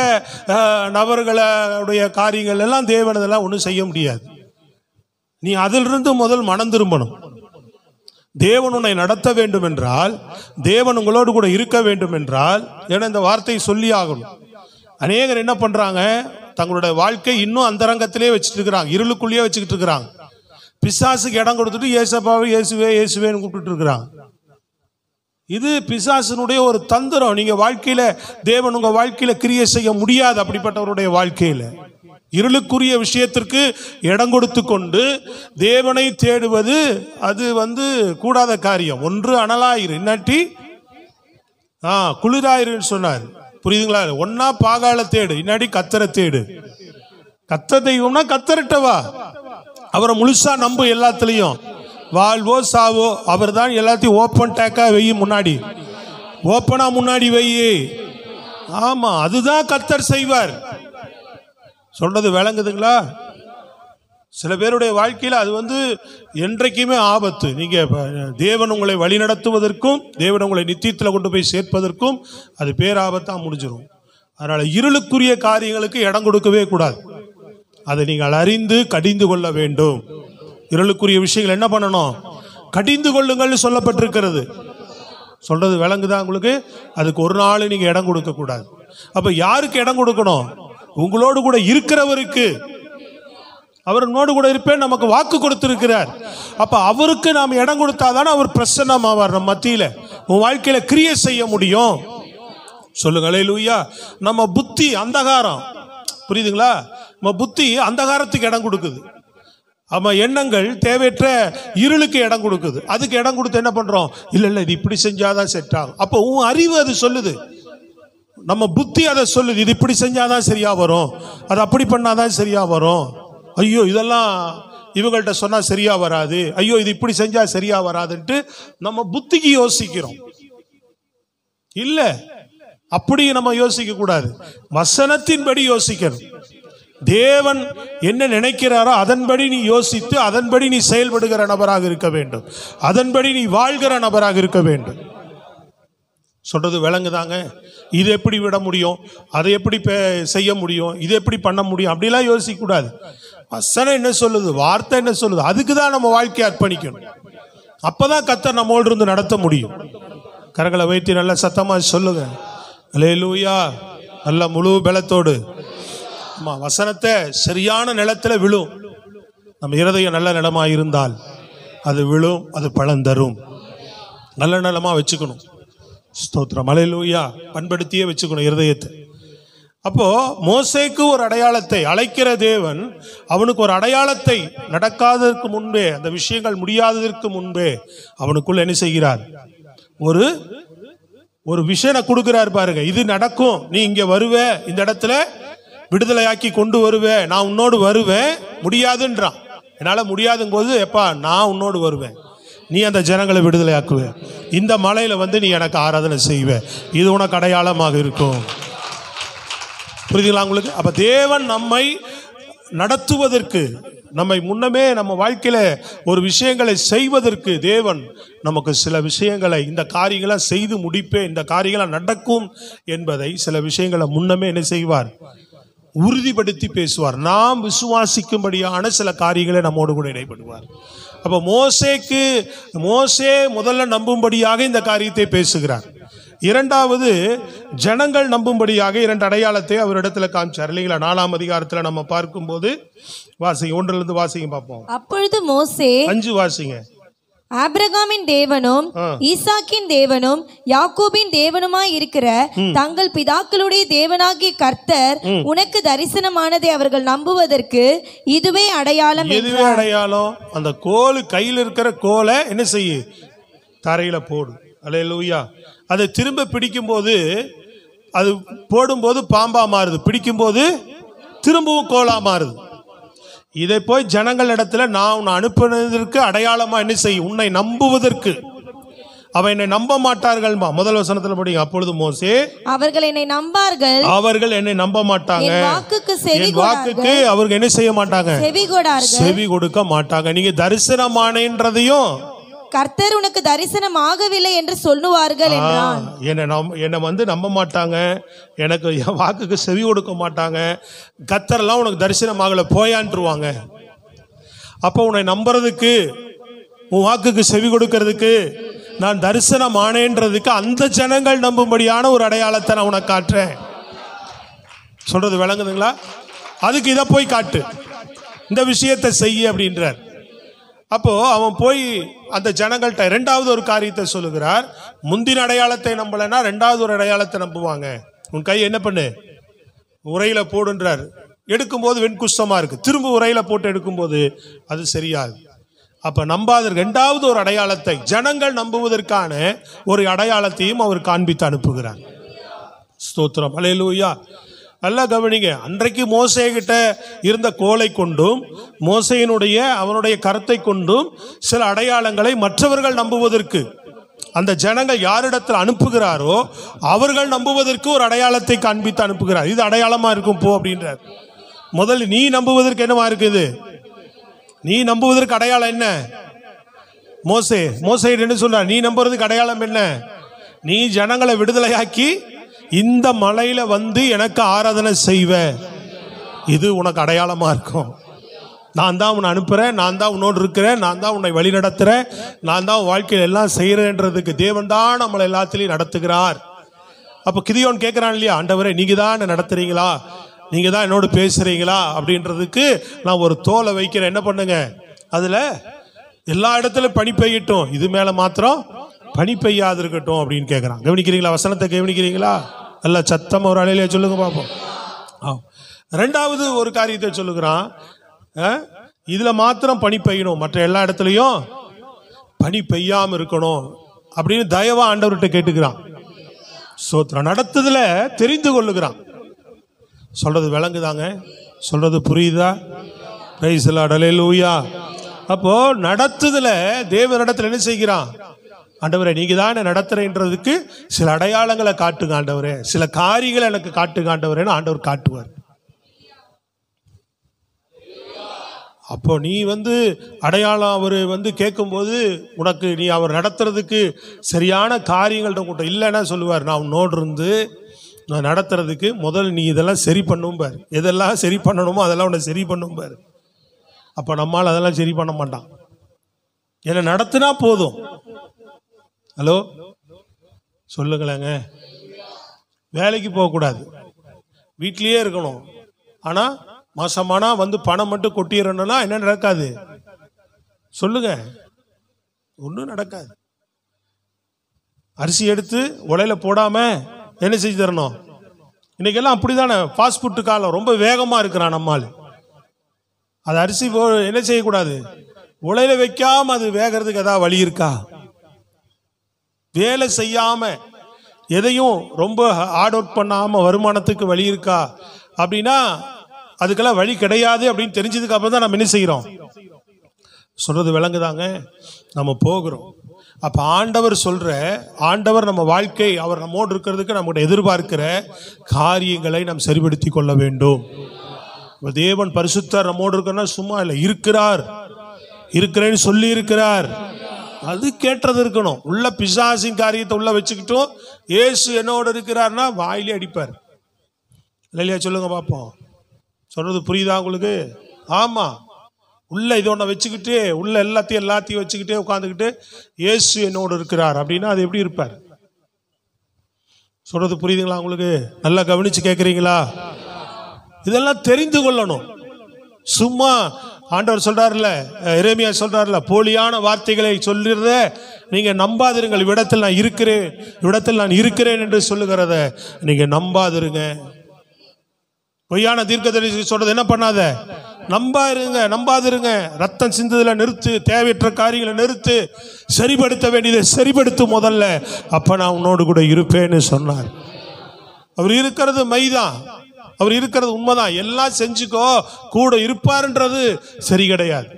நபர்களுடைய காரியங்கள் எல்லாம் தேவனதெல்லாம் ஒன்றும் செய்ய முடியாது. நீ அதிலிருந்து முதல் மனம் திரும்பணும். தேவன் உன்னை நடத்த வேண்டும் என்றால், தேவன் உங்களோடு கூட இருக்க வேண்டும் என்றால், ஏன்னா இந்த வார்த்தையை சொல்லி ஆகணும். அநேகர் என்ன பண்றாங்க? தங்களுடைய வாழ்க்கை இன்னும் அந்தரங்கத்திலே வச்சுட்டு இருக்கிறாங்க, இருளுக்குள்ளேயே வச்சுக்கிட்டு இருக்கிறாங்க. பிசாசுக்கு இடம் கொடுத்துட்டு ஏசப்பாவை இயேசுவே இயேசுவேன்னு கூப்பிட்டு இருக்கிறாங்க. இது பிசாசினுடைய ஒரு தந்திரம். நீங்க வாழ்க்கையில, தேவன் உங்க வாழ்க்கையில கிரியை செய்ய முடியாது. அப்படிப்பட்டவருடைய வாழ்க்கையில இருளுக்குரிய விஷயத்திற்கு இடம் கொடுத்து கொண்டு தேவனை தேடுவது அது கூடாத காரியம். ஒன்று அனலாயிரு, இன்னாட்டி குளிராயிருன்னு சொன்னார். புரியுதுங்களா? ஒன்னா பாகால தேடு, இன்னாடி கத்தரை தேடு. கத்த தெய்வம்னா கத்தரிட்டவா, அவரை முழுசா நம்பு. எல்லாத்துலயும் வாழ்வோ சாவோ அவர் தான். எல்லாத்தையும் ஓப்பன் டேக்கா வெயி, முன்னாடி ஓப்பனா முன்னாடி வெயி. ஆமா, அதுதான் கர்த்தர் செய்வார். சொல்றது விளங்குதுங்களா? சில பேருடைய வாழ்க்கையில் அது என்றைக்குமே ஆபத்து. நீங்க தேவன் உங்களை வழி நடத்துவதற்கும், தேவன் உங்களை நித்தியத்தில் கொண்டு போய் சேர்ப்பதற்கும் அது பேராபத்தா முடிஞ்சிடும். அதனால இருளுக்குரிய காரியங்களுக்கு இடம் கொடுக்கவே கூடாது. அதை நீங்கள் அறிந்து கடிந்து கொள்ள வேண்டும். இருளுக்குரிய விஷயங்கள் என்ன பண்ணணும்? கடிந்து கொள்ளுங்கள் சொல்லப்பட்டிருக்கிறது. சொல்றது விளங்குதா உங்களுக்கு? அதுக்கு ஒரு நாள் நீங்க இடம் கொடுக்க கூடாது. அப்ப யாருக்கு இடம் கொடுக்கணும்? உங்களோடு கூட இருக்கிறவருக்கு. அவர் நோடு கூட இருப்பேன் நமக்கு வாக்கு கொடுத்திருக்கிறார். அப்ப அவருக்கு நாம் இடம் கொடுத்தாதானே அவர் பிரசன்னமாவார் நம்ம மத்தியில. உன் வாழ்க்கையில கிரியை செய்ய முடியும். சொல்லுங்க அல்லேலூயா. நம்ம புத்தி அந்தகாரம், புரியுதுங்களா? நம்ம புத்தி அந்தகாரத்துக்கு இடம் கொடுக்குது. நம்ம எண்ணங்கள் தேவையற்ற இருளுக்கு இடம் கொடுக்குது. அதுக்கு இடம் கொடுத்து என்ன பண்றோம்? இல்ல இது இப்படி செஞ்சாதான் செட் ஆகும். அப்போ உன் அறிவு அது சொல்லுது, நம்ம புத்தி அதை சொல்லுது, இது இப்படி செஞ்சாதான் சரியா வரும், அது அப்படி பண்ணாதான் சரியா வரும். ஐயோ இதெல்லாம் இவங்கள்ட்ட சொன்னா சரியா வராது, ஐயோ இது இப்படி செஞ்சா சரியா வராதுன்ட்டு நம்ம புத்திக்கு யோசிக்கிறோம். இல்ல, அப்படி நம்ம யோசிக்க கூடாது. வசனத்தின்படி யோசிக்கணும். தேவன் என்ன நினைக்கிறாரோ அதன்படி நீ யோசித்து அதன்படி நீ செயல்படுகிற நபராக இருக்க வேண்டும். அதன்படி நீ வாழ்கிற நபராக இருக்க வேண்டும். சொல்றது விளங்குதாங்க? இது எப்படி விட முடியும், அதை எப்படி செய்ய முடியும், இது எப்படி பண்ண முடியும், அப்படிலாம் யோசிக்க கூடாது. வசனம் என்ன சொல்லுது, வார்த்தை என்ன சொல்லுது, அதுக்கு தான் நம்ம வாழ்க்கையை அர்ப்பணிக்கணும். அப்பதான் கர்த்தர் நம்மோடு இருந்து நடத்த முடியும். கரங்களை வைத்து நல்ல சத்தமா சொல்லுங்க அல்லேலூயா. நல்ல முழு பலத்தோடு வசனத்தை சரியான நிலத்துல விழும். நம்ம இருதயம் நல்ல நிலமா இருந்தால் அது விழும், அது பலன் தரும். நல்ல நிலமா வச்சுக்கணும். ஸ்தோத்திரம் அல்லேலூயா. பண்படுத்தியே வச்சுக்கணும் இருதயத்தை. அப்போ மோசேக்கு ஒரு அடையாளத்தை, அழைக்கிற தேவன் அவனுக்கு ஒரு அடையாளத்தை நடக்காததற்கு முன்பே, அந்த விஷயங்கள் முடியாததற்கு முன்பே அவனுக்குள்ள என்ன செய்கிறார்? ஒரு விஷயம் கொடுக்கிறார் பாருங்க. இது நடக்கும், நீ இங்க வருவ, இந்த இடத்துல விடுதலையாக்கி கொண்டு வருவேன், நான் உன்னோடு வருவேன். முடியாதுன்றான். என்னால முடியாதுங்க போது, எப்பா நான் உன்னோடு வருவேன், நீ அந்த ஜனங்களை விடுதலையாக்குவே, இந்த மலையில வந்து நீ எனக்கு ஆராதனை செய்வே, இது உனக்கு அடையாளமாக இருக்கும். புரியுதுங்களா உங்களுக்கு? அப்ப தேவன் நம்மை நடத்துவதற்கு, நம்மை முன்னமே நம்ம வாழ்க்கையில ஒரு விஷயங்களை செய்வதற்கு தேவன் நமக்கு சில விஷயங்களை, இந்த காரியங்களை செய்து முடிப்பேன், இந்த காரியங்களை நடக்கும் என்பதை சில விஷயங்களை முன்னமே என்ன செய்வார்? உறுதிப்படுத்தி பேசுவார். நாம் விசுவாசிக்கும்படியான சில காரியங்களை நம்மோடு கூட இடைப்படுவார். அப்ப மோசே முதல்ல நம்பும்படியாக இந்த காரியத்தை பேசுகிறார். இரண்டாவது, ஜனங்கள் நம்பும்படியாக 2 அடையாளத்தை அவரிடத்துல காமிச்சார் இல்லைங்களா? 4ஆம் அதிகாரத்துல நம்ம பார்க்கும்போது வாசிங்க, 1லிருந்து வாசிங்க பார்ப்போம். அப்பொழுது மோசே 5 வாசிங்க. ஆபிரகாமின் தேவனும் ஈசாக்கின் தேவனும் யாக்கோபின் தேவனுமாய் இருக்கிற தங்கள் பிதாக்களுடைய தேவனாகிய கர்த்தர் உனக்கு தரிசனமானதை அவர்கள் நம்புவதற்கு இதுவே அடையாளம். எதுவே அடையாளம்? அந்த கோல், கையில் இருக்கிற கோலை என்ன செய்ய? தரையில போடு. அல்லேலூயா. அதை திரும்ப பிடிக்கும் போது, அது போடும்போது பாம்பா மாறுது, பிடிக்கும் போது திரும்பவும் கோலா மாறுது. இதை போய் ஜனங்கள் இடத்துல நான் உன்னை அனுப்பினதற்கு அடையாளமா என்ன செய்யும்? உன்னை நம்புவதற்கு. அவன் என்னை நம்ப மாட்டார்கள். முதல் வசனத்துல படிங்க. அப்பொழுது மோசே, அவர்கள் என்னை நம்பார்கள், அவர்கள் என்னை நம்ப மாட்டாங்க, என் வாக்குக்கு அவர்கள் என்ன செய்ய மாட்டாங்க? செவி கொடுக்க மாட்டாங்க. நீங்க தரிசனமானேன்றதையும் கர்த்தர் உனக்கு தரிசனம் ஆகவில்லை என்று சொல்லுவார்கள் என்றான். என்னை வந்து நம்ப மாட்டாங்க, எனக்கு என் வாக்குக்கு செவி கொடுக்க மாட்டாங்க, கர்த்தர்லாம் உனக்கு தரிசனம் ஆகல போயான்ட்டுருவாங்க. அப்போ உன்னை நம்புறதுக்கு, உன் வாக்குக்கு செவி கொடுக்கறதுக்கு, நான் தரிசனம் ஆனேன்றதுக்கு அந்த ஜனங்கள் நம்பும்படியான ஒரு அடையாளத்தை நான் உனக்கு காட்டுறேன். சொல்றது விளங்குதுங்களா? அதுக்கு இதை போய் காட்டு, இந்த விஷயத்தை செய்ய அப்படின்றார். அப்போ அவன் போய் அந்த ஜனங்கள்கிட்ட 2வது ஒரு காரியத்தை சொல்லுகிறார். முந்தின அடையாளத்தை நம்பலைன்னா 2வது ஒரு அடையாளத்தை நம்புவாங்க. உன் கை என்ன பண்ணு? உரையில போடுன்றார். எடுக்கும்போது வெண்குஷ்டமா இருக்கு, திரும்ப உரையில போட்டு எடுக்கும்போது அது சரியாது. அப்ப நம்பாத 2வது ஒரு அடையாளத்தை, ஜனங்கள் நம்புவதற்கான ஒரு அடையாளத்தையும் அவர் காண்பித்து அனுப்புகிறார். ஸ்தோத்திரம் அல்லேலூயா. நல்லா கவனிங்க. அன்றைக்கு மோசே கிட்ட இருந்த கோலை கொண்டும் அவனுடைய கரத்தை கொண்டும் சில அடையாளங்களை மற்றவர்கள் நம்புவதற்கு, அந்த ஜனங்கள் யாரிடத்தில் அனுப்புகிறாரோ அவர்கள் நம்புவதற்கு ஒரு அடையாளத்தை காண்பித்து அனுப்புகிறார். இது அடையாளமா இருக்கும் போ அப்படின்றார். முதல்ல நீ நம்புவதற்கு என்னவா இருக்குது? நீ நம்புவதற்கு அடையாளம் என்ன? மோசே என்ன சொல்றார்? நீ நம்புறதுக்கு அடையாளம் என்ன? நீ ஜனங்களை விடுதலையாக்கி இந்த மலையில வந்து எனக்கு ஆராதனை செய்வ, இது உனக்கு அடையாளமா இருக்கும். நான் தான் உன்னை அனுப்புகிறேன், நான் தான் உன்னோடு இருக்கிறேன், நான் தான் உன்னை வழி நடத்துகிறேன், நான் தான் வாழ்க்கையில் எல்லாம் செய்கிறேன்றதுக்கு தேவன் தான் நம்மளை எல்லாத்துலேயும் நடத்துகிறார். அப்போ கிதியோன் கேட்குறான் இல்லையா, ஆண்டவரே நீங்கள் தான் என்ன நடத்துகிறீங்களா, நீங்கள் தான் என்னோடு பேசுகிறீங்களா அப்படின்றதுக்கு நான் ஒரு தோலை வைக்கிறேன், என்ன பண்ணுங்க, அதில் எல்லா இடத்துலையும் பனி பெய்யட்டும், இது மேலே மாத்திரம் பனி பெய்யாது இருக்கட்டும் அப்படின்னு கேட்குறான். கவனிக்கிறீங்களா? வசனத்தை கவனிக்கிறீங்களா? நல்லா சத்தமாக ஒரு அலையிலே சொல்லுங்க பார்ப்போம். ரெண்டாவது ஒரு காரியத்தை சொல்லுகிறான், இதில் மாத்திரம் பனி பெய்யணும், மற்ற எல்லா இடத்துலையும் பனி பெய்யாமல் இருக்கணும் அப்படின்னு தயவா ஆண்டவர்கிட்ட கேட்டுக்கிறான். சோத்திரம் நடத்துதுல தெரிந்து கொள்ளுகிறான். சொல்றது விளங்குதாங்க? சொல்றது புரியுதா? பிரைஸ் தி லார்ட், அல்லேலூயா. அப்போ நடத்துதுல தேவனிடத்தில் என்ன செய்கிறான், ஆண்டவரே நீங்க தான் நடத்துறேன்றதுக்கு சில அடையாளங்களை காட்டுங்க ஆண்டவரே, சில காரியங்களை எனக்கு காட்டுங்க ஆண்டவரேன்னு ஆண்டவர் காட்டுவார். அப்போ நீ அடையாளம் அவர் கேட்கும்போது உனக்கு நீ அவர் நடத்துறதுக்கு சரியான காரியங்கள்ட்ட கூட்டம் இல்லைன்னா சொல்லுவார், நான் உன்னோடு இருந்து நான் நடத்துறதுக்கு முதல்ல நீ இதெல்லாம் சரி பண்ணும் பார், எதெல்லாம் சரி பண்ணணுமோ அதெல்லாம் உன்னை சரி பண்ணும் பார். அப்போ நம்மால் அதெல்லாம் சரி பண்ண மாட்டான். என்னை நடத்தினா போதும். ஹலோ சொல்லுங்களேங்க. வேலைக்கு போகக்கூடாது, வீட்லேயே இருக்கணும். ஆனால் மாசமானா பணம் மட்டும் கொட்டிடணும்னா என்ன நடக்காது சொல்லுங்க? ஒன்றும் நடக்காது. அரிசி எடுத்து உலையில போடாம என்ன செஞ்சு தரணும்? இன்னைக்கெல்லாம் அப்படிதானே, ஃபாஸ்ட் ஃபுட்டு காலம், ரொம்ப வேகமாக இருக்கிறான் நம்மால். அது அரிசி என்ன செய்யக்கூடாது, உலையில வைக்காம அது வேகிறதுக்கு ஏதாவது வழி இருக்கா? வேலை செய்யாம எதையும் ரொம்ப ஹார்ட் ஒர்க் பண்ணாம வருமானத்துக்கு வழி இருக்கா அப்படின்னா அதுக்கெல்லாம் வழி கிடையாது அப்படின்னு தெரிஞ்சதுக்கு அப்புறம் தான் நம்ம என்ன செய்கிறோம்? சொல்றது விளங்குதாங்க? நம்ம போகிறோம். அப்ப ஆண்டவர் நம்ம வாழ்க்கை, அவர் நம்மோடு இருக்கிறதுக்கு நம்மகிட்ட எதிர்பார்க்கிற காரியங்களை நாம் சரிபடுத்தி கொள்ள வேண்டும். தேவன் பரிசுத்தர் நம்மோடு இருக்கிறனா சும்மா இல்லை, இருக்கிறேன்னு சொல்லி இருக்கிறார், அது கேட்டது இருக்கணும். உள்ள பிசாசின் காரியத்தை உள்ள வச்சுக்கிட்டோம், இயேசு என்னோட இருக்கிறார்னா வாயிலே அடிப்பார். இல்லையா? சொல்லுங்க பார்ப்போம். சொல்றது புரியுதா உங்களுக்கு? ஆமா, உள்ள இதை ஒன்றை வச்சுக்கிட்டு உள்ள எல்லாத்தையும் வச்சுக்கிட்டே உட்காந்துக்கிட்டு இயேசு என்னோடு இருக்கிறார் அப்படின்னா அது எப்படி இருப்பார்? சொல்றது புரியுதுங்களா உங்களுக்கு? நல்லா கவனிச்சு கேட்குறீங்களா? இதெல்லாம் தெரிந்து கொள்ளணும். சும்மா ஆண்டவர் சொல்றாருல, எரேமியா சொல்றாருல, போலியான வார்த்தைகளை சொல்லுறத நீங்க நம்பாதிருங்கள். இவ்விடத்தில் நான் இருக்கிறேன் என்று சொல்லுகிறத நீங்க நம்பாதிருங்க. பொய்யான தீர்க்கதரிசி சொல்றது என்ன பண்ணாத, நம்பாதிருங்க. ரத்தம் சிந்ததுல நிறுத்து, தேவையற்ற காரியங்களை நிறுத்து, சரிபடுத்த வேண்டியதை சரிபடுத்து முதல்ல, அப்ப நான் உன்னோடு கூட இருப்பேன்னு சொன்னார். அவர் இருக்கிறது மைதான், அவர் இருக்கிறது உண்மைதான். எல்லாம் செஞ்சுக்கோ, கூட இருப்பார்ன்றது சரி கிடையாது.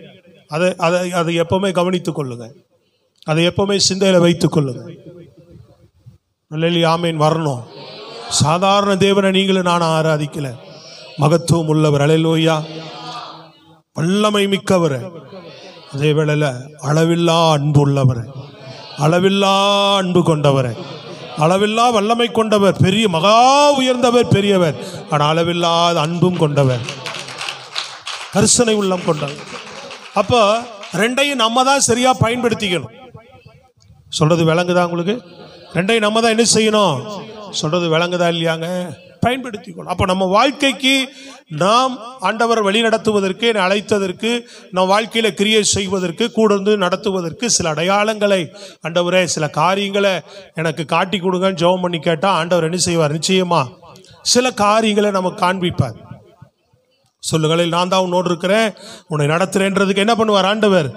அதை எப்பவுமே கவனித்துக் கொள்ளுங்க, அதை எப்பவுமே சிந்தையில வைத்துக் கொள்ளுங்க. ஆமேன் வரணும். சாதாரண தேவனை நீங்களும் நானும் ஆராதிக்கல, மகத்துவம் உள்ளவர், அல்லேலூயா, வல்லமை மிக்கவர், அதே வேளையில அளவில்லா அன்பு உள்ளவர், அளவில்லா அன்பு கொண்டவர், அளவில்லா வல்லமை கொண்டவர், பெரிய மகா உயர்ந்தவர், பெரியவர், ஆனால் அளவில்லாத அன்பும் கொண்டவர், கரிசனை உள்ளம் கொண்டவர். அப்போ ரெண்டையும் நம்ம தான் சரியா பயன்படுத்திக்கணும். சொல்றது விளங்குதா உங்களுக்கு? ரெண்டையும் நம்ம தான் என்ன செய்யணும்? சொல்றது விளங்குதா இல்லையாங்க? பயன்படுத்திக்கணும். அப்போ நம்ம வாழ்க்கைக்கு நாம் ஆண்டவர் வழி நடத்துவதற்கு, அழைத்ததற்கு, நம் வாழ்க்கையில கிரியை செய்வதற்கு, கூட இருந்து நடத்துவதற்கு சில அடையாளங்களை ஆண்டவரே, சில காரியங்களை எனக்கு காட்டி கொடுங்கன்னு ஜெபம் பண்ணி கேட்டா ஆண்டவர் என்ன செய்வார்? நிச்சயமா சில காரியங்களை நமக்கு காண்பிப்பார். சொல்லுகளில் நான் தான் உன்னோடு இருக்கிறேன், உன்னை நடத்துறேன்றதுக்கு என்ன பண்ணுவார் ஆண்டவர்?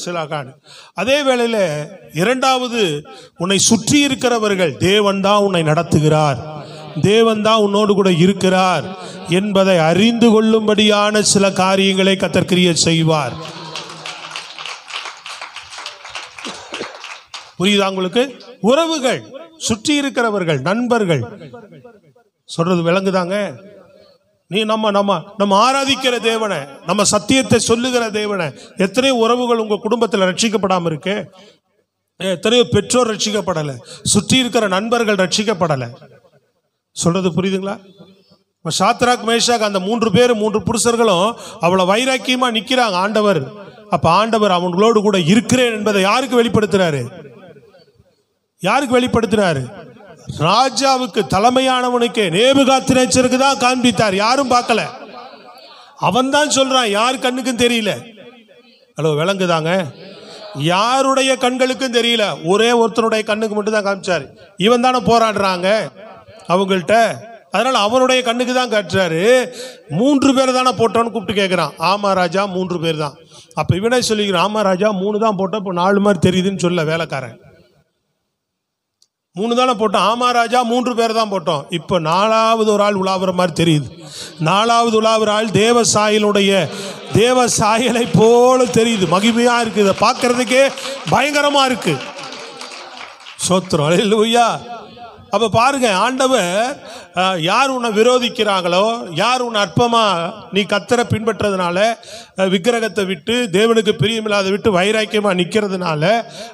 சில காணி. அதே வேளையில இரண்டாவது, உன்னை சுற்றி இருக்கிறவர்கள், தேவன் தான் உன்னை நடத்துகிறார், தேவன் தான் உன்னோடு கூட இருக்கிறார் என்பதை அறிந்து கொள்ளும்படியான சில காரியங்களை கர்த்தர் கிரியை செய்வார். புரியுதா உங்களுக்கு? உறவுகள், சுற்றி இருக்கிறவர்கள், நண்பர்கள், சொல்றது விளங்குதாங்க? நீ நம்ம ஆராதிக்கிற தேவனை, நம்ம சத்தியத்தை சொல்லுகிற தேவனை, எத்தனையோ உறவுகள் உங்க குடும்பத்தில் ரட்சிக்கப்படாம இருக்கு, எத்தனையோ பெற்றோர் ரட்சிக்கப்படலை, சுற்றி இருக்கிற நண்பர்கள் ரட்சிக்கப்படலை. சொல்றது புரியுதுங்களா? சாத்ராக் மேஷாக் அந்த 3 புருஷர்களும் அவ்வளோ வைராக்கியமாக நிற்கிறாங்க. ஆண்டவர் அப்போ ஆண்டவர் அவங்களோடு கூட இருக்கிறேன் என்பதை யாருக்கு வெளிப்படுத்துறாரு? யாருக்கு வெளிப்படுத்தினாரு? ராஜாவுக்கு தலைமையானவனுக்கு நேபுகாத்நேச்சருக்கு தான் காண்பித்தார். யாரும் பார்க்கல, அவன் தான் சொல்றான், யார் கண்ணுக்கும் தெரியல. ஹலோ, விளங்குதாங்க? யாருடைய கண்களுக்கும் தெரியல, ஒரே ஒருத்தனுடைய கண்ணுக்கு மட்டும் தான் காமிச்சாரு. இவன் தானே போராடுறாங்க அவங்கள்ட்ட, அதனால அவனுடைய கண்ணுக்கு தான் காட்டுறாரு. 3 பேர் தானே போட்டோன்னு கூப்பிட்டு கேட்குறான். ஆமா ராஜா 3 பேர் தான். அப்போ இவனே சொல்லிக்கிறான், ஆமா ராஜா 3 தான் போட்டோம், இப்போ 4 மாதிரி தெரியுதுன்னு சொல்ல வேலைக்காரன். 3 தானே போட்டோம். ஆமா ராஜா 3 பேர் தான் போட்டோம், இப்போ 4வது ஒரு ஆள் உலாவுற மாதிரி தெரியுது. 4வது உலாவுற ஆள் தேவ சாயலை போல தெரியுது, மகிமையா இருக்கு, இதை பார்க்கறதுக்கே பயங்கரமா இருக்கு. ஸ்தோத்திரம், அல்லேலூயா. அப்போ பாருங்க, ஆண்டவர் யார் உன்னை விரோதிக்கிறாங்களோ, யார் உன்னை அற்பமா நீ கர்த்தரை பின்பற்றதுனால, விக்கிரகத்தை விட்டு தேவனுக்கு பிரியமில்லாத விட்டு வைராக்கியமாக நிற்கிறதுனால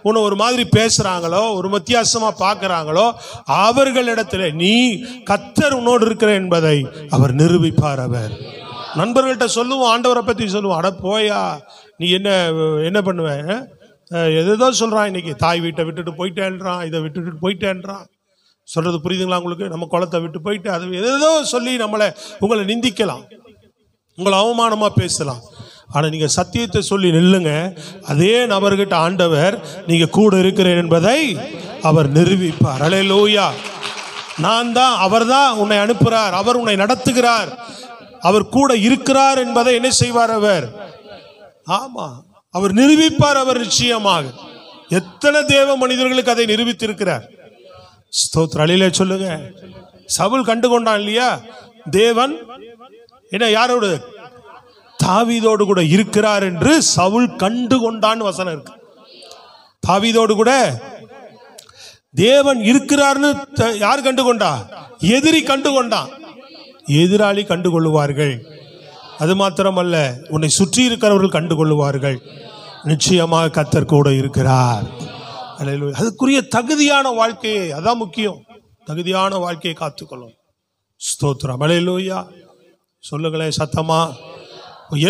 உன்னை ஒரு மாதிரி பேசுகிறாங்களோ, ஒரு வித்தியாசமாக பார்க்குறாங்களோ, அவர்களிடத்தில் நீ கர்த்தர் உன்னோடு இருக்கிற என்பதை அவர் நிரூபிப்பார். அவர் நண்பர்கள்ட்ட சொல்லுவோம், ஆண்டவரை பற்றி சொல்லுவோம், அட போயா நீ என்ன பண்ணுவேன், எதோ சொல்கிறான், இன்னைக்கு தாய் வீட்டை விட்டுட்டு போயிட்டேன்றான், இதை விட்டுட்டு போயிட்டேன்றான். சொல்றது புரியுதுங்களா உங்களுக்கு? நம்ம குளத்தை விட்டு போயிட்டு அது ஏதோ சொல்லி உங்களை நிந்திக்கலாம், உங்களை அவமானமா பேசலாம். ஆனா நீங்க சத்தியத்தை சொல்லி நில்லுங்க, அதே நபர்கிட்ட ஆண்டவர் நீங்க கூட இருக்கிறேன் என்பதை அவர் நிரூபிப்பார். அல்லேலூயா. நான் தான், அவர் தான் உன்னை அனுப்புகிறார், அவர் உன்னை நடத்துகிறார், அவர் கூட இருக்கிறார் என்பதை என்ன செய்வார் அவர்? ஆமா, அவர் நிரூபிப்பார். அவர் நிச்சயமாக எத்தனை தேவ மனிதர்களுக்கு அதை நிரூபித்திருக்கிறார். ஸ்தோத்திரம், அழிலே சொல்லுங்க. சவுல் கண்டு கொண்டான் இல்லையா, தேவன் என்ன யாரோடு? தாவீதோடு கூட இருக்கிறார் என்று சவுல் கண்டு கொண்டான்னு வசனம் இருக்கு. தாவீதோடு கூட தேவன் இருக்கிறார்னு யார் கண்டு கொண்டா? எதிரி கண்டு கொண்டான். எதிராளி கண்டு கொள்ளுவார்கள். அது மாத்திரமல்ல, உன்னை சுற்றி இருக்கிறவர்கள் கண்டு கொள்ளுவார்கள். நிச்சயமாக கர்த்தர் கூட இருக்கிறார். அதுக்குரிய தகுதியான வாழ்க்கையை, அதான் முக்கியம், தகுதியான வாழ்க்கையை காத்துக்கொள்ளும். ஸ்தோத்திரம், அல்லேலூயா. சொல்லுங்களேன் சத்தமா.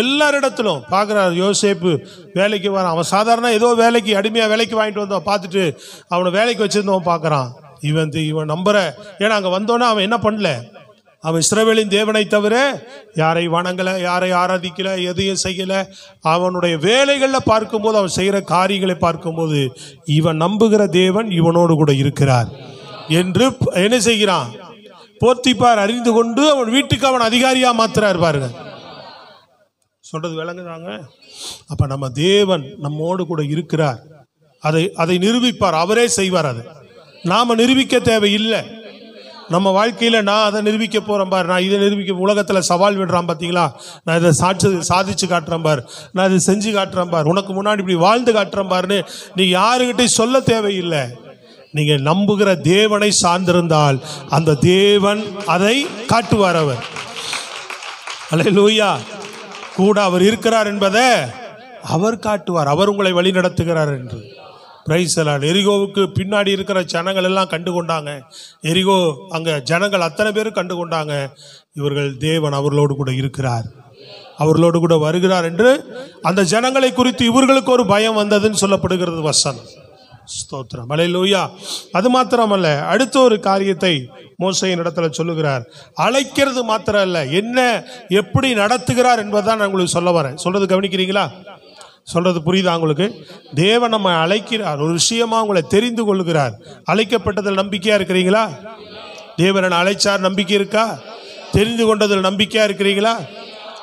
எல்லாரிடத்திலும் பார்க்குறார். யோசேப்பு வேலைக்கு வரான், அவன் சாதாரண ஏதோ வேலைக்கு அடிமையாக வேலைக்கு வாங்கிட்டு வந்தவன் பார்த்துட்டு அவனை வேலைக்கு வச்சிருந்தவன் பார்க்குறான். இவன் நம்புற, ஏன்னா அங்கே வந்தோன்னே அவன் என்ன பண்ணல, அவன் இஸ்ரவேலின் தேவனை தவிர யாரை வணங்கலை, யாரை ஆராதிக்கலை, எதையும் செய்யலை. அவனுடைய வேலைகளில் பார்க்கும்போது, அவன் செய்கிற காரியங்களை பார்க்கும்போது, இவன் நம்புகிற தேவன் இவனோடு கூட இருக்கிறார் என்று என்ன செய்கிறான்? போர்த்திப்பார் அறிந்து கொண்டு அவன் வீட்டுக்கு அவன் அதிகாரியாக மாத்துறாரு. பாருங்க, சொல்றது விளங்குதாங்க? அப்ப நம்ம தேவன் நம்மோடு கூட இருக்கிறார், அதை நிரூபிப்பார், அவரே செய்வார். அதை நாம நிரூபிக்க தேவையில்லை. நம்ம வாழ்க்கையில் நான் அதை நிரூபிக்க போகிறேன் பார், நான் இதை நிரூபிக்க, உலகத்தில் சவால் விடுறான் பார்த்தீங்களா, நான் இதை சாதிச்சு காட்டுறேன் பார், நான் இதை செஞ்சு காட்டுறேன் பார், உனக்கு முன்னாடி இப்படி வாழ்ந்து காட்டுறேன் பாருன்னு நீ யாருக்கிட்டையும் சொல்ல தேவையில்லை. நீங்கள் நம்புகிற தேவனை சார்ந்திருந்தால் அந்த தேவன் அதை காட்டுவார். அவர் அல்லேலூயா. கூட அவர் இருக்கிறார் என்பதை அவர் காட்டுவார். அவர் உங்களை வழி நடத்துகிறார் என்று. Price the Lord. எரிகோவுக்கு பின்னாடி இருக்கிற ஜனங்கள் எல்லாம் கண்டு கொண்டாங்க. எரிகோ அங்கே ஜனங்கள் அத்தனை பேரும் கண்டு கொண்டாங்க, இவர்கள் தேவன் அவர்களோடு கூட இருக்கிறார், அவர்களோடு கூட வருகிறார் என்று. அந்த ஜனங்களை குறித்து இவர்களுக்கு ஒரு பயம் வந்ததுன்னு சொல்லப்படுகிறது வசனம். ஸ்தோத்திரம், அல்லேலூயா. அது மாத்திரமல்ல, அடுத்த ஒரு காரியத்தை மோசேயின் இடத்துல சொல்லுகிறார். அழைக்கிறது மாத்திரம் அல்ல, என்ன எப்படி நடத்துகிறார் என்பதுதான் நான் உங்களுக்கு சொல்ல வரேன். சொல்றது கவனிக்கிறீங்களா? சொல்றது புரியுதா உங்களுக்கு? தேவன் நம்ம அழைக்கிறார், ஒரு விஷயமா உங்களை தெரிந்து கொள்கிறார். அழைக்கப்பட்டதில் நம்பிக்கையா இருக்கிறீங்களா? தேவன் அழைச்சார், நம்பிக்கை இருக்கா? தெரிந்து கொண்டதில் நம்பிக்கையா இருக்கிறீங்களா?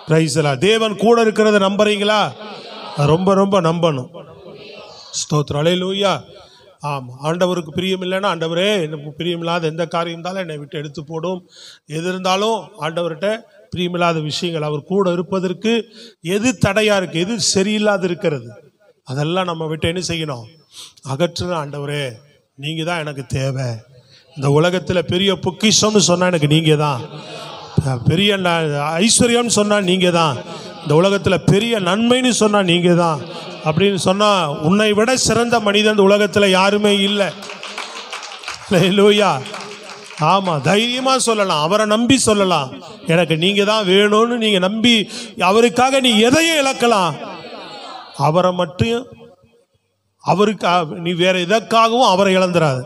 Price the Lord. தேவன் கூட இருக்கிறத நம்புறீங்களா? ரொம்ப ரொம்ப நம்பணும். ஸ்தோத்திரம், அல்லேலூயா. ஆமாம், ஆண்டவருக்கு பிரியம் இல்லைன்னா, ஆண்டவரே எனக்கு பிரியமில்லாத எந்த காரியம் இருந்தாலும் என்னை விட்டு எடுத்து போடும். எது இருந்தாலும் ஆண்டவர்கிட்ட பிரியமில்லாத விஷயங்கள், அவர் கூட இருப்பதற்கு எது தடையா இருக்கு, எது சரியில்லாது இருக்கிறது, அதெல்லாம் நம்ம விட்டு என்ன செய்யணும்? அகற்றுன. ஆண்டவரே நீங்க தான் எனக்கு தேவை. இந்த உலகத்தில் பெரிய பொக்கிஷம்னு சொன்னா எனக்கு நீங்க தான். பெரிய ஐஸ்வர்யம்னு சொன்னா நீங்க தான். இந்த உலகத்தில் பெரிய நன்மைன்னு சொன்னா நீங்க தான் அப்படின்னு சொன்னா, உன்னை விட சிறந்த மனிதன் உலகத்தில் யாருமே இல்லை. அல்லேலூயா. ஆமா, தைரியமா சொல்லலாம், அவரை நம்பி சொல்லலாம். எனக்கு நீங்க தான் வேணும்னு நீங்க நம்பி அவருக்காக நீ எதையும் இழக்கலாம். அவரை மட்டும் அவருக்கு நீ வேற எதற்காகவும் அவரை இழந்துராது.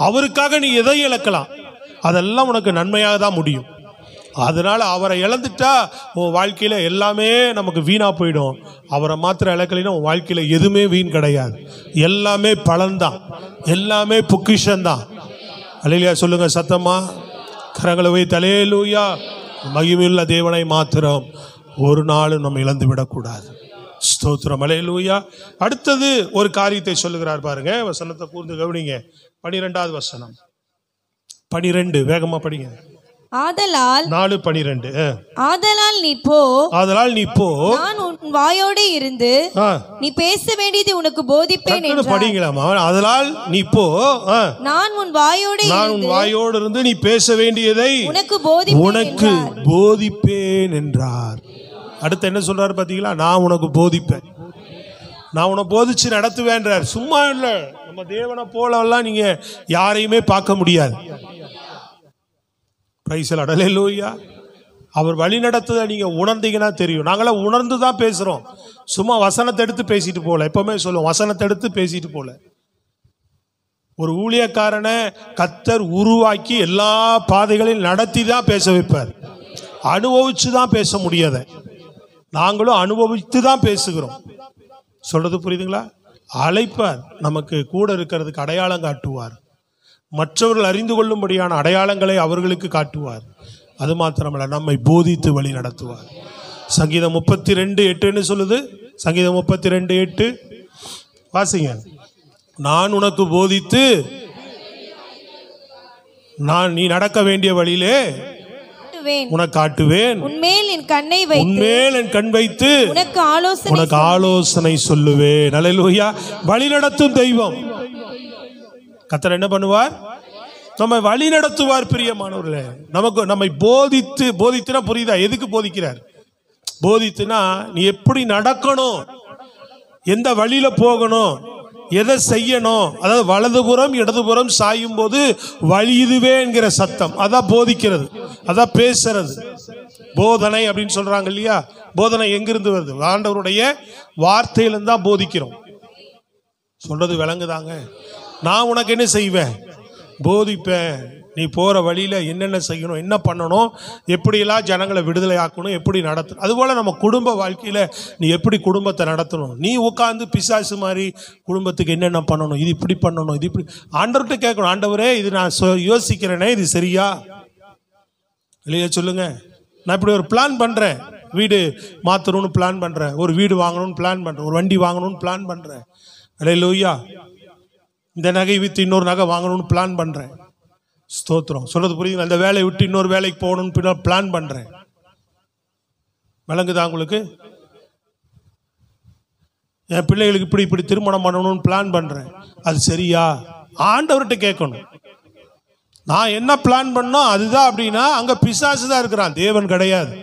அவருக்காக நீ எதையும் இழக்கலாம், அதெல்லாம் உனக்கு நன்மையாக தான் முடியும். அதனால அவரை இழந்துட்டா உன் வாழ்க்கையில எல்லாமே நமக்கு வீணா போயிடும். அவரை மாத்திரம் இழக்கலைன்னா உன் வாழ்க்கையில எதுவுமே வீண் கிடையாது. எல்லாமே பலன்தான், எல்லாமே பொக்கிஷன்தான். அல்லேலூயா சொல்லுங்க சத்தமா, கரங்களை வைத்து அல்லேலூயா. மகிமையுள்ள தேவனை மாத்திரம் ஒரு நாளும் நம்ம இழந்து விடக்கூடாது. ஸ்தோத்திரம், அல்லேலூயா. அடுத்தது ஒரு காரியத்தை சொல்லுகிறார் பாருங்க, வசனத்தை கூர்ந்து கவனிங்க. 12வது வசனம், 12 வேகமா படிங்க. ஆதலால் 4:12 ஆதலால் நீ போ, ஆதலால் நீ போ, நான் உன் வாயோடு இருந்து நீ பேச வேண்டியது உனக்கு போதிப்பேன் என்றார். படிங்களாமா. ஆதலால் நீ போ, நான் உன் வாயோடு இருந்து நீ பேச வேண்டியதை உனக்கு போதிப்பேன் என்றார். அடுத்து என்ன சொல்றாரு பாத்தீங்களா? நான் உனக்கு போதிப்பேன், நான் உன்னை போதிச்சு நடத்துவேன்றார். சும்மா இல்லை, நம்ம தேவனை போலெல்லாம் நீங்க யாரையுமே பார்க்க முடியாது. அல்லேலூயா. அவர் வழி நடத்துதை நீங்க உணர்ந்தீங்கன்னா தெரியும். நாங்களாம் உணர்ந்து தான் பேசுறோம், சும்மா வசனத்தை எடுத்து பேசிட்டு போல. எப்பவுமே சொல்லுவோம், வசனத்தை எடுத்து பேசிட்டு போல. ஒரு ஊழியக்காரனை கர்த்தர் உருவாக்கி எல்லா பாதைகளையும் நடத்தி தான் பேச வைப்பார். அனுபவிச்சு தான் பேச முடியாத, நாங்களும் அனுபவித்து தான் பேசுகிறோம். சொல்றது புரியுதுங்களா? அழைப்பார், நமக்கு கூட இருக்கிறதுக்கு அடையாளம் காட்டுவார், மற்றவர்கள் அறிந்து கொள்ளும்படியான அடையாளங்களை அவர்களுக்கு காட்டுவார். அது மாத்திரமல்ல, நம்மை போதித்து வழி நடத்துவார். சங்கீதம் 32:8 சொல்லுது. சங்கீதம் 32:8 வாசிங்க. நான் உனக்கு போதித்து நீ நடக்க வேண்டிய வழியிலே உனக்கு காட்டுவேன், உன்மேல் என் கண் வைத்து உனக்கு ஆலோசனை சொல்லுவேன். அல்லேலூயா. வழி நடத்தும் தெய்வம் கர்த்தர் என்ன பண்ணுவார்? நம்மை வழி நடத்துவார். பிரியமானவர்களே, நம்மை போதித்துனா புரியுதா? எதுக்கு போதிக்கிறார்? போதித்துனா நீ எப்படி நடக்கணும், எந்த வழியில போகணும், எதை செய்யணும், அதாவது வலதுபுறம் இடதுபுறம் சாயும் போது வழி இதுவே என்கிற சத்தம், அதான் போதிக்கிறது, அதான் பேசுறது. போதனை அப்படின்னு சொல்றாங்க இல்லையா? போதனை எங்கிருந்து வருது? ஆண்டவருடைய வார்த்தையிலிருந்து தான் போதிக்கிறோம். சொல்றது விளங்குதாங்க? நான் உனக்கு என்ன செய்வேன்? போதிப்பேன். நீ போகிற வழியில் என்னென்ன செய்யணும், என்ன பண்ணணும், எப்படியெல்லாம் ஜனங்களை விடுதலை ஆக்கணும், எப்படி நடத்தணும். அதுபோல் நம்ம குடும்ப வாழ்க்கையில் நீ எப்படி குடும்பத்தை நடத்தணும். நீ உட்காந்து பிசாசு மாதிரி குடும்பத்துக்கு என்னென்ன பண்ணணும், இது இப்படி பண்ணணும், இது இப்படி ஆண்டவர்கிட்ட கேட்கணும். ஆண்டவரே, இது நான் யோசிக்கிறேனே, இது சரியா இல்லையா சொல்லுங்க. நான் இப்படி ஒரு பிளான் பண்ணுறேன், வீடு மாற்றணும்னு பிளான் பண்ணுறேன், ஒரு வீடு வாங்கணும்னு பிளான் பண்ணுறேன், ஒரு வண்டி வாங்கணும்னு பிளான் பண்ணுறேன். அல்லேலூயா. இந்த நகை விற்று இன்னொரு நகை வாங்கணும்னு பிளான் பண்ணுறேன். ஸ்தோத்திரம். சொல்றது புரியுது? அந்த வேலையை விட்டு இன்னொரு வேலைக்கு போகணும்னு பிளான் பண்ணுறேன். விளங்குதா உங்களுக்கு? என் பிள்ளைகளுக்கு இப்படி திருமணம் பண்ணணும்னு பிளான் பண்ணுறேன், அது சரியா? ஆண்டவர்கிட்ட கேட்கணும். நான் என்ன பிளான் பண்ணோம் அதுதான் அப்படின்னா அங்கே பிசாசு தான் இருக்கிறான், தேவன் கிடையாது.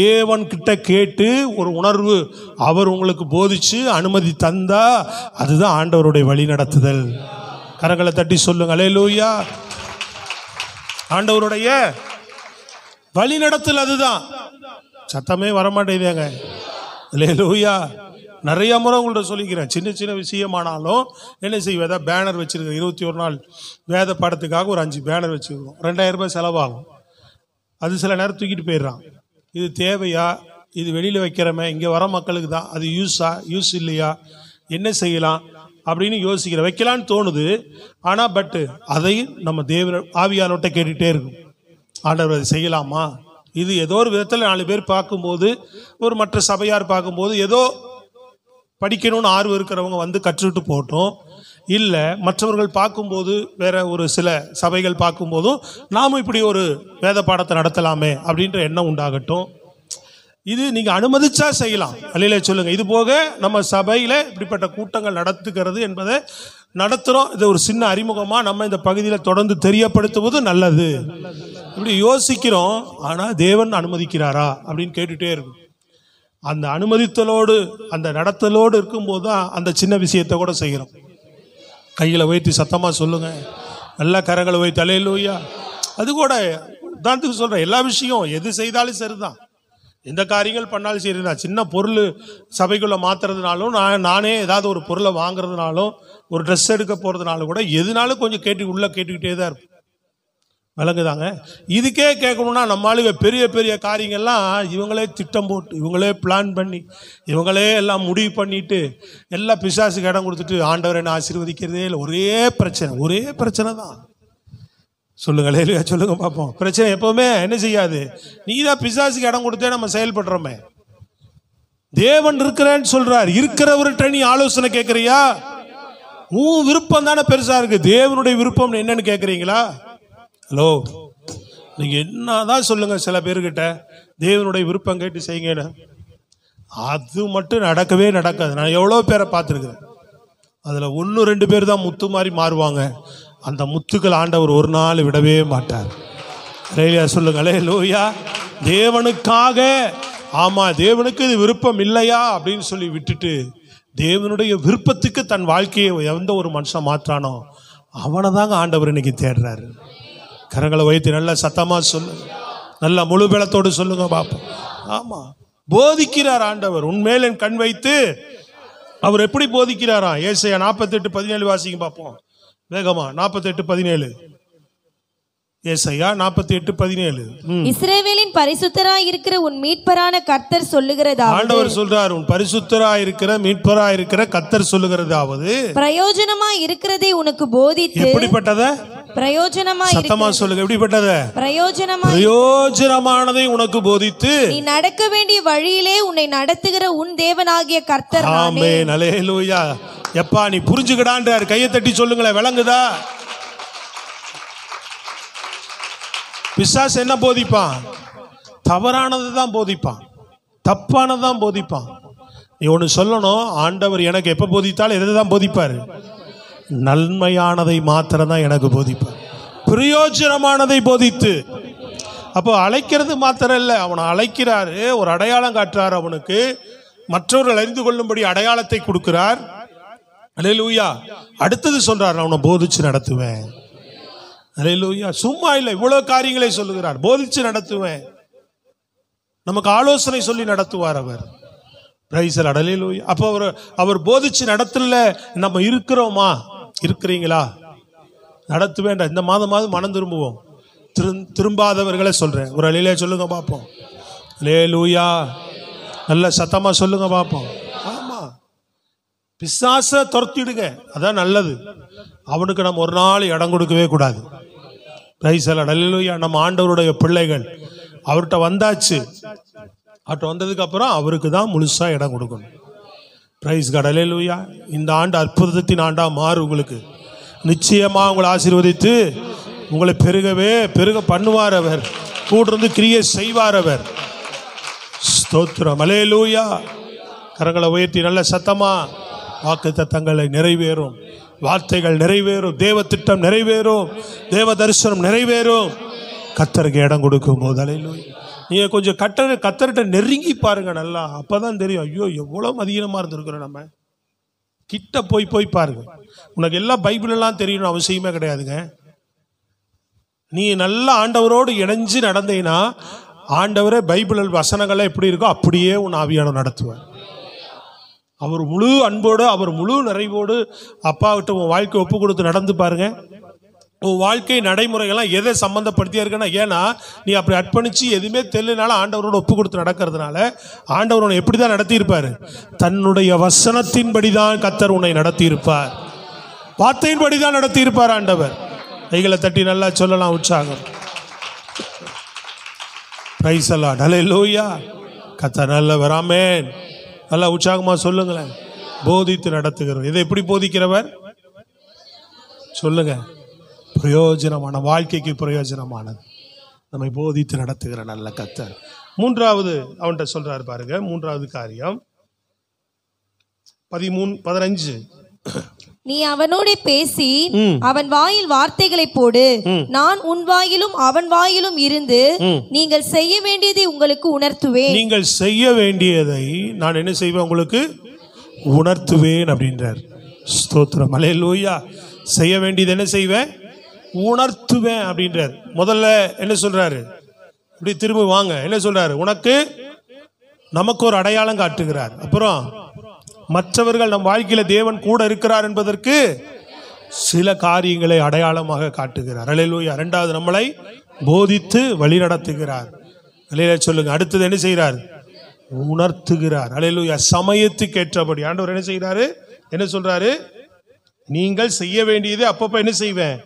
தேவன் கிட்ட கேட்டு ஒரு உணர்வு அவர் உங்களுக்கு போதிச்சு அனுமதி தந்தா அதுதான் ஆண்டவருடைய வழி நடத்துதல். கரங்களை தட்டி சொல்லுங்க அல்லேலூயா. ஆண்டவருடைய வழி நடத்தல் அதுதான். சத்தமே வரமாட்டேங்க. அல்லேலூயா. நிறைய முறை உங்கள்கிட்ட சொல்லிக்கிறேன், சின்ன சின்ன விஷயமானாலும் என்ன செய்வேன், பேனர் வச்சிருக்கேன். 21 நாள் வேத பாடத்துக்காக ஒரு 5 பேனர் வச்சுருக்கோம். 2000 ரூபாய் செலவாகும். அது சில நேரம் தூக்கிட்டு போயிடுறான். இது தேவையா, இது வெளியில் வைக்கிறமே, இங்கே வர மக்களுக்கு தான், அது யூஸ் இல்லையா, என்ன செய்யலாம் அப்படின்னு யோசிக்கிற வைக்கலான்னு தோணுது. ஆனால் அதை நம்ம தேவ ஆவியானோட்ட கேட்டுகிட்டே இருக்கும். ஆண்டவர் அதை செய்யலாமா? இது ஏதோ ஒரு விதத்தில் 4 பேர் பார்க்கும்போது, ஒரு மற்ற சபையார் பார்க்கும்போது ஏதோ படிக்கணும்னு ஆர்வம் இருக்கிறவங்க வந்து கற்றுட்டு போட்டோம். இல்லை மற்றவர்கள் பார்க்கும்போது, வேற ஒரு சில சபைகள் பார்க்கும்போதும் நாமும் இப்படி ஒரு வேத பாடத்தை நடத்தலாமே அப்படின்ற எண்ணம் உண்டாகட்டும். இது நீங்கள் அனுமதிச்சா செய்யலாம். அல்லையில சொல்லுங்க. இது போக நம்ம சபையில் இப்படிப்பட்ட கூட்டங்கள் நடத்துகிறது என்பதை நடத்துகிறோம். இது ஒரு சின்ன அறிமுகமாக நம்ம இந்த பகுதியில் தொடர்ந்து தெரியப்படுத்துவது நல்லது. இப்படி யோசிக்கிறோம், ஆனால் தேவன் அனுமதிக்கிறாரா அப்படின்னு கேட்டுகிட்டே இருக்கும். அந்த அனுமதித்தலோடு அந்த நடத்தலோடு இருக்கும்போது தான் அந்த சின்ன விஷயத்தை கூட செய்கிறோம். கையில் வைத்து சத்தமாக சொல்லுங்க, நல்ல கரங்களை வைத்து அல்லேலூயா. அது கூட உதாரணத்துக்கு சொல்கிறேன், எல்லா விஷயம் எது செய்தாலும் சரிதான், எந்த காரியங்கள் பண்ணாலும் சரிதான். சின்ன பொருள் சபைக்குள்ளே மாற்றுறதுனாலும், நானே ஏதாவது ஒரு பொருளை வாங்குறதுனாலும், ஒரு ட்ரெஸ் எடுக்க போகிறதுனாலும் கூட எதுனாலும் கொஞ்சம் உள்ளே கேட்டுக்கிட்டே தான் இருப்போம். விளங்குதாங்க? இதுக்கே கேட்கணும்னா நம்ம ஆளுங்க பெரிய பெரிய காரியங்கள்லாம் இவங்களே திட்டம் போட்டு, இவங்களே பிளான் பண்ணி, இவங்களே எல்லாம் முடிவு பண்ணிட்டு எல்லாம் பிசாசுக்கு இடம் கொடுத்துட்டு ஆண்டவர் என்ன ஆசீர்வதிக்கிறதே இல்லை. ஒரே பிரச்சனை தான். சொல்லுங்களே இல்லையா? சொல்லுங்க பார்ப்போம். பிரச்சனை எப்பவுமே என்ன செய்யாது, நீ தான் பிசாசுக்கு இடம் கொடுத்தே நம்ம செயல்படுறோமே. தேவன் இருக்கிறேன்னு சொல்றார், இருக்கிறவர்கிட்ட நீ ஆலோசனை கேட்கறியா? உன் விருப்பம் தானே பெருசா இருக்கு, தேவனுடைய விருப்பம் என்னன்னு கேட்குறீங்களா? ஹலோ, நீங்க என்னதான் சொல்லுங்க, சில பேர்கிட்ட தேவனுடைய விருப்பம் கேட்டு செய்யுங்க, அது மட்டும் நடக்கவே நடக்காது. நான் எவ்வளோ பேரை பார்த்துருக்கிறேன், அதில் 1-2 பேர் தான் முத்து மாதிரி மாறுவாங்க. அந்த முத்துக்கள் ஆண்டவர் ஒரு நாள் விடவே மாட்டார். ரேலியா சொல்லுங்களே லோயா. தேவனுக்காக, ஆமாம் தேவனுக்கு இது விருப்பம் இல்லையா அப்படின்னு சொல்லி விட்டுட்டு தேவனுடைய விருப்பத்துக்கு தன் வாழ்க்கையை எந்த ஒரு மனுஷன் மாற்றானோ அவனை தாங்க ஆண்டவர் இன்னைக்கு தேடுறாரு. கரங்களை வைத்து நல்ல சத்தமா சொல்லுங்க, நல்ல முழு பலத்தோடு சொல்லுங்க பாப்போம். ஆமா, போதிக்கிறார் ஆண்டவர். உன்மேல் என் கண் வைத்து அவர் எப்படி போதிக்கிறாரா? ஏசாயா 48:17 வாசிங்க பாப்போம் வேகமா. 48:17. ஏசாயா 48:17. இஸ்ரவேலின் பரிசுத்தராய் இருக்கிற உன் மீட்பரான கர்த்தர் சொல்லுகிறதாவது, ஆண்டவர் சொல்றார், உன் பரிசுத்தராய் இருக்கிற மீட்பராய் இருக்கிற கர்த்தர் சொல்லுகிறதாவது, பிரயோஜனமாய் இருக்கிறதை உனக்கு போதித்து. எப்படிப்பட்டத? பிரயோஜனமாய், சத்தமா சொல்லுங்க, எப்படிப்பட்டத? பிரயோஜனமானதை உனக்கு போதித்து நீ நடக்க வேண்டிய வழியிலே உன்னை நடத்துகிற உன் தேவனாகிய கர்த்தர் நானே. ஆமென், அல்லேலூயா. எப்பா நீ புரிஞ்சுக்கடான்றார். கையை தட்டி சொல்லுங்களேன், விளங்குதா? பிசாசு என்ன போதிப்பான்? தவறானது தான் போதிப்பான், தப்பானது தான் போதிப்பான். நீ ஒன்று சொல்லணும், ஆண்டவர் எனக்கு எப்போ போதித்தாலும் எதை தான் போதிப்பார்? நன்மையானதை மாத்திரம் தான் எனக்கு போதிப்பார், பிரயோஜனமானதை போதித்து. அப்போ அழைக்கிறது மாத்திரம் இல்லை, அவனை அழைக்கிறாரு, ஒரு அடையாளம் காட்டுறார் அவனுக்கு, மற்றவர்கள் அறிந்து கொள்ளும்படி அடையாளத்தை கொடுக்கிறார். அல்லேலூயா. அடுத்தது சொல்றார், நான் அவனை போதிச்சு நடத்துவேன். அல்லேலூயா. சும்மா இல்லை, இவ்வளவு காரியங்களை சொல்லுகிறார். போதிச்சு நடத்துவேன், நமக்கு ஆலோசனை சொல்லி நடத்துவார் அவர். Price the lord. அல்லேலூயா. அப்போ அவர் போதிச்சு நடத்தல நம்ம இருக்கிறோமா? இருக்கிறீங்களா? நடத்துவேன். இந்த மாதமாவது மனம் திரும்புவோம். திரும்பாதவர்களை சொல்றேன், ஒரு அலையிலே சொல்லுங்க பார்ப்போம். அல்லேலூயா. நல்ல சத்தமா சொல்லுங்க பார்ப்போம். ஆமா, பிசாசை துரத்திடுங்க, அதான் நல்லது. அவனுக்கு நம்ம ஒரு நாள் இடம் கொடுக்கவே கூடாது. Praise the lord. அல்லேலூயா. நம்ம ஆண்டவருடைய பிள்ளைகள் அவர்கிட்ட வந்தாச்சு, அவர்கிட்ட வந்ததுக்கு அப்புறம் அவருக்கு தான் முழுசா இடம் கொடுக்கணும். Praise God. அல்லேலூயா. இந்த ஆண்டு அற்புதத்தின் ஆண்டா மாறு. உங்களுக்கு நிச்சயமா உங்களை ஆசீர்வதித்து உங்களை பெருக பண்ணுவார் அவர். கூட இருந்து கிரியை செய்வார் அவர். ஸ்தோத்திரம். அல்லேலூயா. கரங்களை உயர்த்தி நல்ல சத்தமா வாக்குத்தத்தங்களை நிறைவேறும், வார்த்தைகள் நிறைவேறும், தேவ திட்டம் நிறைவேறும், தேவ தரிசனம் நிறைவேறும். கர்த்தருக்கு இடம் கொடுக்கும் போது அல்லேலூயா. நீங்க கொஞ்சம் கர்த்தர்கிட்ட நெருங்கி பாருங்க, நல்லா அப்பதான் தெரியும். ஐயோ எவ்வளவு மதியமா இருந்திருக்கிறோம். நம்ம கிட்ட போய் பாருங்க. உனக்கு எல்லாம் பைபிள் எல்லாம் தெரியணும் அவசியமே கிடையாதுங்க. நீ நல்லா ஆண்டவரோடு இணைஞ்சு நடந்தீங்கன்னா ஆண்டவரே பைபிள் வசனங்கள்லாம் எப்படி இருக்கோ அப்படியே உன் ஆவியானவர் நடத்துவார். அவர் முழு அன்போடு, அவர் முழு நிறைவோடு அப்பாவிட்ட உன் வாழ்க்கை ஒப்பு கொடுத்து நடந்து பாருங்க. உன் வாழ்க்கை நடைமுறைகள்லாம் எதை சம்மந்தப்படுத்தியா இருக்குன்னா, ஏன்னா நீ அப்படி அர்ப்பணிச்சு எதுவுமே தெரியலனால ஆண்டவரோட ஒப்பு கொடுத்து நடக்கிறதுனால ஆண்டவர் உன்னை எப்படி தான் நடத்தியிருப்பார்? தன்னுடைய வசனத்தின்படி தான் கர்த்தர் உன்னை நடத்தியிருப்பார், வார்த்தையின்படி தான் நடத்தியிருப்பார் ஆண்டவர். கைகளை தட்டி நல்லா சொல்லலாம் உற்சாகம். Praise the lord. அல்லேலூயா. கர்த்தர் நல்லவர். ஆமென். நல்லா உற்சாகமா சொல்லுங்களேன். போதித்து நடத்துகிறவர். இதை எப்படி போதிக்கிறவர்? சொல்லுங்க. பிரயோஜனமான வாழ்க்கைக்கு பிரயோஜனமானது நம்மை போதித்து நடத்துகிற நல்ல கர்த்தர். மூன்றாவது அவன்கிட்ட சொல்றாரு பாருங்க. மூன்றாவது காரியம் 13-15. நீ அவனோட பேசி அவன் வாயில் வார்த்தைகளை போடு, நான் உன் வாயிலும் அவன் வாயிலும் இருந்து நீங்கள் செய்ய வேண்டியதை உங்களுக்கு உணர்த்துவேன். நீங்கள் செய்ய வேண்டியதை நான் என்ன செய்வேன்? உங்களுக்கு உணர்த்துவேன் அப்படின்றார். ஸ்தோத்திரம். அல்லேலூயா. செய்ய வேண்டியது என்ன செய்வேன்? உணர்த்துவேன் அப்படின்றார். முதல்ல என்ன சொல்றாரு? இப்படி திரும்ப வாங்க, என்ன சொல்றாரு? உனக்கு நமக்கு ஒரு அடையாளம் காட்டுகிறார். அப்புறம் மற்றவர்கள் நம் வாழ்க்கையில தேவன் கூட இருக்கிறார் என்பதற்கு சில காரியங்களை அடையாளமாக காட்டுகிறார். அல்லேலூயா. இரண்டாவது நம்மளை போதித்து வழி நடத்துகிறார். அல்லேலூயா சொல்லுங்க. அடுத்தது என்ன செய்கிறார்? உணர்த்துகிறார். அல்லேலூயா. சமயத்துக்கு ஏற்றபடி ஆண்டவர் என்ன செய்கிறாரு? என்ன சொல்றாரு? நீங்கள் செய்ய வேண்டியது அப்பப்ப என்ன செய்வேன்?